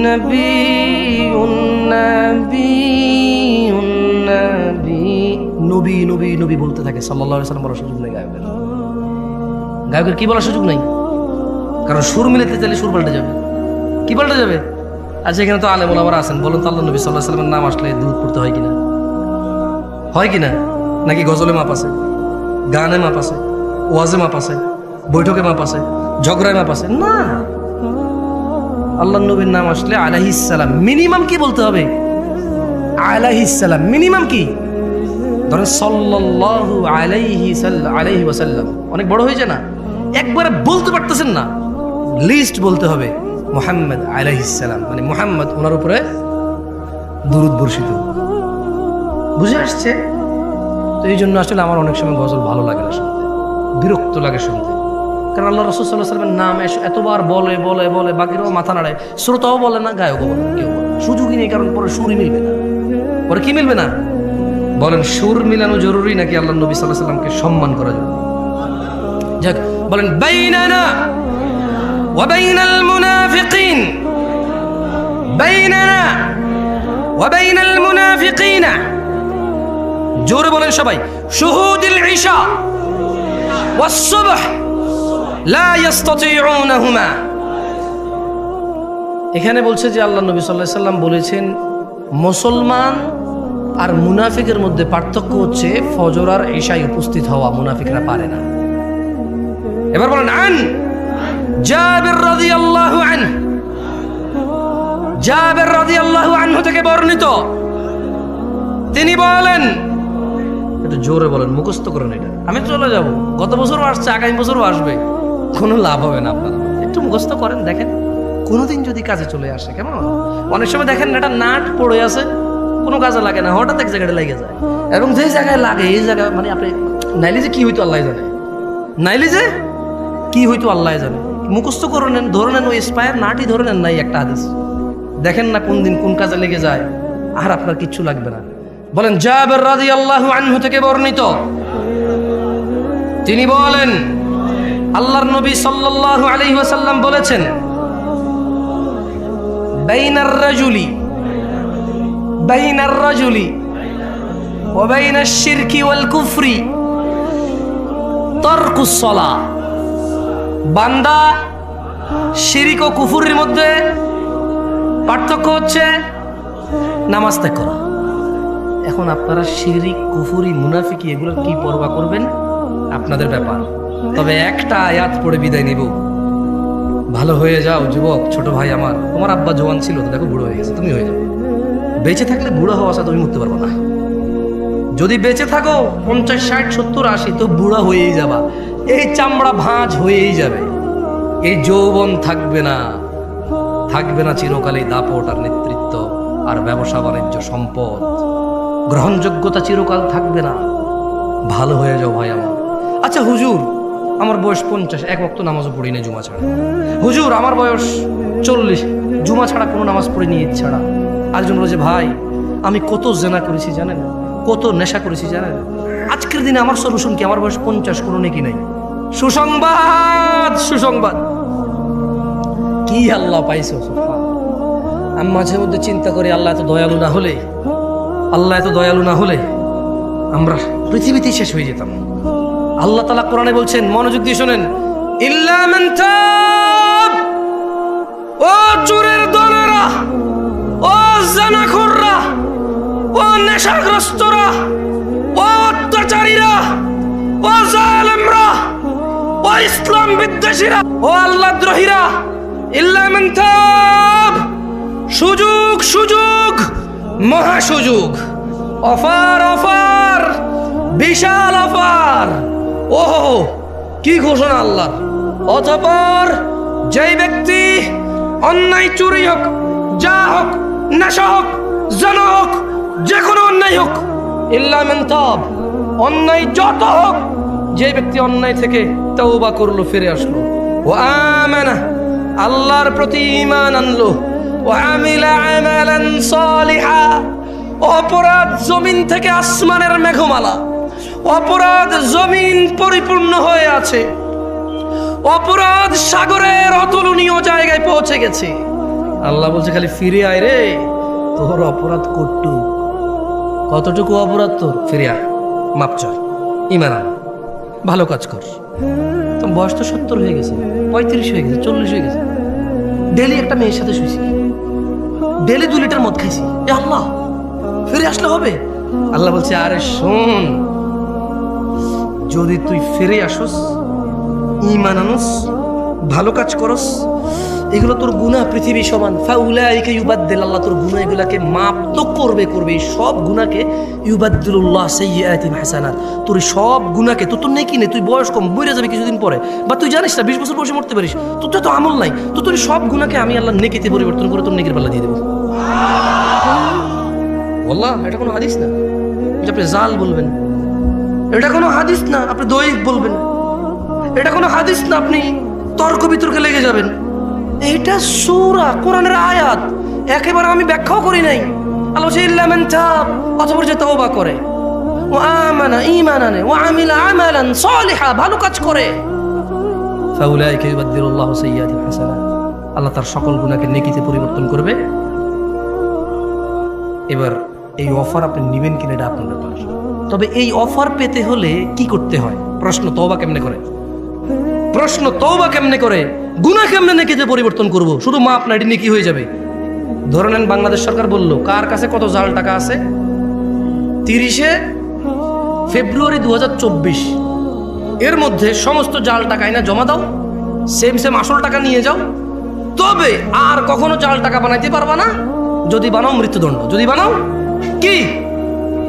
নবীউন নবীউন নবী, নবী নবী নবী বলতে থাকে, সাল্লাল্লাহু আলাইহি ওয়াসাল্লাম বলার সুযোগ নেই গায়কের। গায়কের কি বলার সুযোগ নাই? কারণ সুর মিলাতে চাইলে সুর পাল্টে যাবে। কি পাল্টে যাবে? আচ্ছা, এখানে তো আলেম ওলামারা আছেন, বলুন তো আল্লাহ নবী সাল্লাল্লাহু আলাইহি ওয়াসাল্লামের নাম আসলে দুরূদ পড়তে হয় কিনা? হয় কিনা? নাকি গজলে মাপ আছে, গানে মাপ আছে, ওয়াজে মাপ আছে, বৈঠকে মাপ আছে, ঝগড়ায় মাপ আছে? না, আল্লাহ নবীর নাম আসলে আলাইহিস সালাম, মিনিমাম কি বলতে হবে? আলাইহিস সালাম। মিনিমাম কি? ধরেন সাল্লাল্লাহু আলাইহি ওয়াসাল্লাম, অনেক বড় হয়ে যায় না? একবারে বলতে পারতেছেন না, লিস্ট বলতে হবে মুহাম্মদ আলাইহিস সালাম, মানে মুহাম্মদ, ওনার উপরে দুরূদ বর্ষিত। বুঝে আসছে? তো এই জন্য আসলে আমার অনেক সময় গজল ভালো লাগে না শুনতে, বিরক্ত লাগে শুনতে। কারণ আল্লাহ রাসূল সাল্লাল্লাহু আলাইহি ওয়াসাল্লামের নাম এতবার বলে বলে বলে, বাকিরাও মাথা নাড়ায়, শ্রোতাও বলে না, গায়কও বলে না, কেউ বলে না। সুযোগই নেই, কারণ পরে সুরই মিলবে না। পরে কি মিলবে না? বলেন, সুর মিলানো জরুরি নাকি আল্লাহ নবী সাল্লাল্লাহু আলাইহি ওয়াসাল্লামকে সম্মান করা জরুরি? যাক, বলেন বাইনানা ওয়া বাইনাল মুনাফিকিন, বাইনানা ওয়া বাইনাল মুনাফিকিনা, জোরে বলেন সবাই, শুহুদুল ইশা ওয়াস সুবহ লা ইস্তাতিউনাহুমা। এখানে বলছে যে আল্লাহ নবী সাল্লাল্লাহু আলাইহি ওয়াসাল্লাম বলেছেন, মুসলমান আর মুনাফিকের মধ্যে পার্থক্য হচ্ছে ফজর আর ইশায় উপস্থিত হওয়া, মুনাফিকরা পারে না। এবার বলেন আন জাবির রাদিয়াল্লাহু আনহু, জাবির রাদিয়াল্লাহু আনহু থেকে বর্ণিত, তিনি বলেন, একটু জোরে বলেন, মুখস্থ করেন এটা। আমি চলে যাব, গত বছরও আসছে, আগামী বছরও আসবে, কোনো লাভ হবে না আপনারা। একটু মুখস্থ করেন, দেখেন কোনোদিন যদি কাজে চলে আসে। কেমন? অনেক সময় দেখেন একটা নাট পড়ে আছে, কোনো কাজে লাগে না, হঠাৎ এক জায়গায় লেগে যায়, এবং যে জায়গায় লাগে এই জায়গায়, মানে আপনি নাইলে যে কি হইতো আল্লাহ জানে, নাইলে যে কি হইতো আল্লাহ জানে। মুখস্থ করে নেন, ধরে নেন, ওই স্পায়ার নাটই ধরে নেন নাই একটা হাদিস, দেখেন না কোন দিন কোন কাজে লেগে যায়, আর আপনার কিচ্ছু লাগবে না। বলেন জাবির রাদিয়াল্লাহু আনহু থেকে বর্ণিত, তিনি বলেন আল্লাহর নবী সাল্লাল্লাহু আলাইহি ওয়াসাল্লাম বলেছেন, বাইনার রাজুলি ওয়া বাইনাশ শিরকি ওয়াল কুফরি তারকুস সালাহ। বান্দা শিরক ও কুফরের মধ্যে পার্থক্য হচ্ছে নামাজ ত্যাগ করা। এখন আপনারা শিরিক, কুফরি, মুনাফিকি এগুলোর কি পরোয়া করবেন আপনাদের ব্যাপার। তবে একটা আয়াত পড়ে বিদায় নিব, ভালো হয়ে যাও যুবক, ছোট ভাই আমার। তোমার আব্বা জওয়ান ছিল, তো দেখো বুড়ো হয়ে গেছে, তুমি হয়ে যাও। বেঁচে থাকলে বুড়ো হওয়া আসা তুমি মুক্তি পারবো না। যদি বেঁচে থাকো 50, 60, 70, 80, তো বুড়া হয়েই যাবা, এই চামড়া ভাঁজ হয়েই যাবে, এই যৌবন থাকবে না, থাকবে না চিরকালে দাপট আর নেতৃত্ব আর ব্যবসা বাণিজ্য, সম্পদ, গ্রহণযোগ্যতা চিরকাল থাকবে না। ভালো হয়ে যাও ভাই আমার। আচ্ছা হুজুর, আমার বয়স 50, এক ওয়াক্ত নামাজও পড়ি না জুমা ছাড়া। হুজুর, আমার বয়স 40, জুমা ছাড়া কোনো নামাজ পড়িনি, ঈদ ছাড়া। আরেকজন বলে যে ভাই, আমি কত জেনা করেছি জানেন, কত নেশা করেছি জানেন। আজকের দিনে আমার সলিউশন কি? আমার বয়স 50, কোনো নেকি নাই। সুসংবাদ, সুসংবাদ, কি আল্লাহ পাইছো। আমি মাঝে মধ্যে চিন্তা করি, আল্লাহ এত দয়ালু না হলে আমরা পৃথিবীতেই শেষ হয়ে যেতাম। আল্লাহ তাআলা কোরআনে বলছেন, মনোযোগ দিয়ে শোনেন, ইল্লা মান তাব, ও চোরের দলেরা, ও জানাখোররা, ও নেশাগ্রস্তরা, ও অত্যাচারীরা, ও জালেমরা, ও ইসলাম বিদ্বেষীরা, ও আল্লাহদ্রোহীরা, ইল্লা মান তাব, সুযোগ সুযোগ, মহা সুযোগ, অফার অফার, বিশাল অফার। ওহো, কি ঘোষণা আল্লাহর! অতঃপর যেই ব্যক্তি অন্যায়, চুরি হোক, যা হোক, নেশা হোক, জানা হোক, যে কোনো অন্যায় হোক, ইল্লা মান তাব, অন্যায় যত হোক, যে ব্যক্তি অন্যায় থেকে তওবা করলো, ফিরে আসলো, ও আমানা, আল্লাহর প্রতি ঈমান আনলো, ও আমিলা আমালান সালিহা, অপরাধ জমিন থেকে আসমানের মেঘমালা, অপরাধ জমিন পরিপূর্ণ হয়ে আছে, অপরাধ সাগরের অতুলনীয় জায়গায় পৌঁছে গেছে। আল্লাহ বলছে, খালি ফিরে আয় রে, তোর অপরাধ কতটুকু অপরাধ তোর, ফিরে আয়, মাপ চায়, ঈমান আন, ভালো কাজ কর। তো বয়স তো 70 হয়ে গেছে, 35 হয়ে গেছে, 40 হয়ে গেছে, ডেলি একটা মেয়ের সাথে শুয়েছি, ডেলি 2 লিটার মদ খাইছি, এ আল্লাহ, ফিরে আসলে হবে? আল্লাহ বলছে, আরে শোন, যদি তুই ফিরে আসস, ঈমান আনস, ভালো কাজ করস, এগুলো তোর গুনাহ পৃথিবী সমান, ফাউলাইকা ইউবাদদিল, আল্লাহ তোর গুনাহ এগুলাকে মাপ তো করবে, সব গুনাহকে ইউবাদদিলুল্লাহ সাইয়্যাতিহিম হাসানাত, তোর সব গুনাহকে, তোর নেকি নেই, তুই বয়স কম, মরে যাবে কিছুদিন পরে, বা তুই জানিস না 20 বছর বয়সে মরতে পারিস, তোর তো আমল নাই, তো তোর সব গুনাহকে আমি আল্লাহ নেকিতে পরিবর্তন করে তোর নেকির পাল্লা দিয়ে দেবো। আল্লাহ, এটা কোনো হাদিস না যে আপনি জাল বলবেন, এটা কোনো হাদিস না আপনি দৈহিক বলবেন, এটা কোনো হাদিস না আপনি তর্ক বিতর্কে লেগে যাবেন, এটা সূরা কোরআনের আয়াত, একেবারে আমি ব্যাখ্যাও করি নাই। আল্লাহ বলছে, ইল্লা মান তাব, অতঃপর যে তওবা করে, ও আমানা, ঈমান আনে, ও আমিলা আমালান সালিহা, ভালো কাজ করে, ফাউলাইকা ইউবাদদিলুল্লাহু সাইয়্যাতিহিম হাসানাত, আল্লাহ তার সকল গুনাহকে নেকিতে পরিবর্তন করবে। এবার এই অফার আপনি নেবেন কিনা এটা আপনার ব্যাপার। তবে এই অফার পেতে হলে কি করতে হয়? প্রশ্ন, তওবা কেমনে করে? প্রশ্ন, তওবা কেমনে করে? গুনাহ কেমনে নেকিতে পরিবর্তন করব? শুধু মাপ না, এটি নেকি হয়ে যাবে। ধরে নেন, বাংলাদেশ সরকার বলল, কার কাছে কত জাল টাকা আছে, 30শে ফেব্রুয়ারি 2024 এর মধ্যে সমস্ত জাল টাকা এনে জমা দাও, সেম আসল টাকা নিয়ে যাও, তবে আর কখনো জাল টাকা বানাইতে পারবা না, যদি বানাও মৃত্যুদণ্ড, যদি বানাও কি।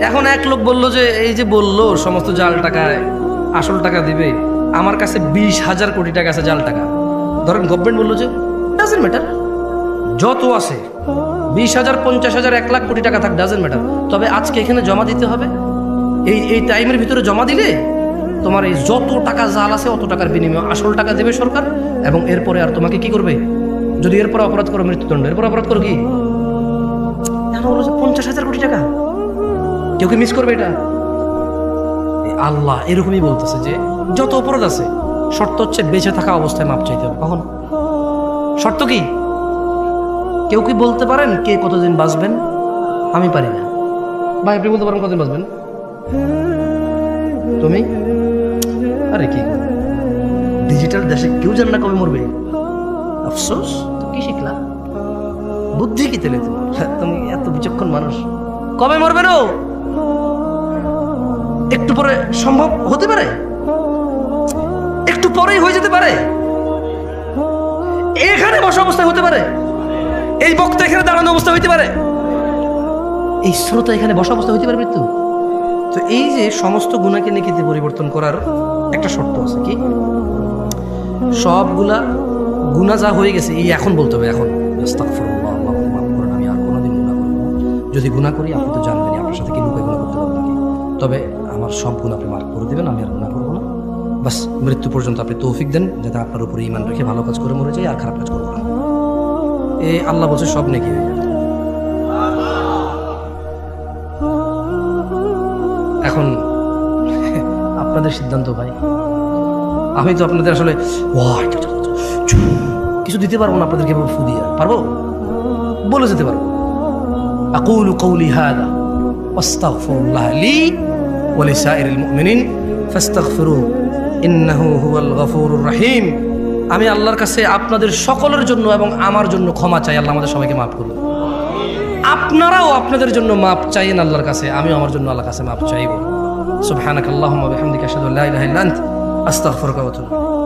এখন এক লোক বলল যে, এই যে বললো সমস্ত জাল টাকায় আসল টাকা দিবে, আমার কাছে 20,000 কোটি টাকা আছে জাল টাকা। ধরেন গভর্নমেন্ট বললো যে ডাজেন্ট ম্যাটার, যত আছে 20,000, 50,000, 1 লাখ কোটি টাকা থাক, ডাজেন্ট ম্যাটার, তবে আজকে এখানে জমা দিতে হবে, এই টাইমের ভিতরে জমা দিলে তোমার এই যত টাকা জাল আছে অত টাকার বিনিময়ে আসল টাকা দেবে সরকার, এবং এরপরে আর তোমাকে কি করবে, যদি এরপরে অপরাধ করো মৃত্যুদণ্ড, এরপর অপরাধ করো কি, এখন বলো 50,000 কোটি টাকা, কেউ কি মিস করবে এটা? আল্লাহ এরকমই বলতেছে যে যত অপরাধ আছে, শর্ত হচ্ছে বেঁচে থাকা অবস্থায় মাপ চাইতে হবে। কখন? শর্ত কি? কেউ কি বলতে পারেন কে কতদিন বাঁচবেন? আমি পারি না। ভাই, আপনি বলতে পারেন কতদিন বাঁচবেন? তুমি? আরে কি ডিজিটাল দেশে কেউ জানে না কবে মরবে। আফসোস, তো কি শিখলা? বুদ্ধি কি তেলে তুমি এত বিচক্ষণ মানুষ, কবে মরবে না একটু পরে সম্ভব হতে পারে, একটু পরেই হয়ে যেতে পারে, এখানে বসা অবস্থায় হতে পারে, এই বক্তা এখানে দাঁড়ানো অবস্থা হইতে পারে, এই শ্রোতা এখানে বসা অবস্থা হইতে পারে মৃত্যু। তো এই যে সমস্ত গুণাকে নেকিতে পরিবর্তন করার একটা শর্ত আছে, কি? সবগুলা গুনাহ যা হয়ে গেছে এই এখন বলতে হবে, এখন আস্তাগফিরুল্লাহ, আল্লাহ মাফ করেন, আমি আর কোনোদিন গুনাহ করব না। যদি গুনাহ করি আপনি তো জানবেনই, আপনার সাথে কি লুকাই গুনাহ করতে পারবো নাকি, তবে আমার সব গুনাহ আপনি মাফ করে দেবেন, আমি আর গুনাহ করবো না। বাস মৃত্যু পর্যন্ত আপনি তৌফিক দেন যাতে আপনার উপরে ঈমান রেখে ভালো কাজ করে মরে যাই, আর খারাপ কাজ করবো না। এই আল্লাহ বলছে সব নেকি হয়ে যাবে। এখন আপনাদের সিদ্ধান্ত ভাই, আমি তো আপনাদের আসলে কিছু দিতে পারবো না, আপনাদেরকে ফু দিয়ে পারবো, বলে যেতে পারবো। আকুলু কওলি হাযা ওয়াস্তাগফিরুল্লাহ লি ওয়ালিসাইরিল মুমিনিন ফাস্তাগফিরুহু ইন্নাহু হুয়াল গফুরুর রহিম। আমি আল্লাহর কাছে আপনাদের সকলের জন্য এবং আমার জন্য ক্ষমা চাই। আল্লাহ আমাদের সবাইকে মাফ করুন। আপনারাও আপনাদের জন্য মাপ চাইেন আল্লাহর কাছে, আমিও আমার জন্য আল্লাহর কাছে মাপ চাইব। সুবহানাকাল্লাহুম্মা ওয়া বিহামদিকা আশহাদু আল্লা ইলাহা ইল্লা আনতা আস্তাগফিরুকা ওয়া আতুবু ইলাইক।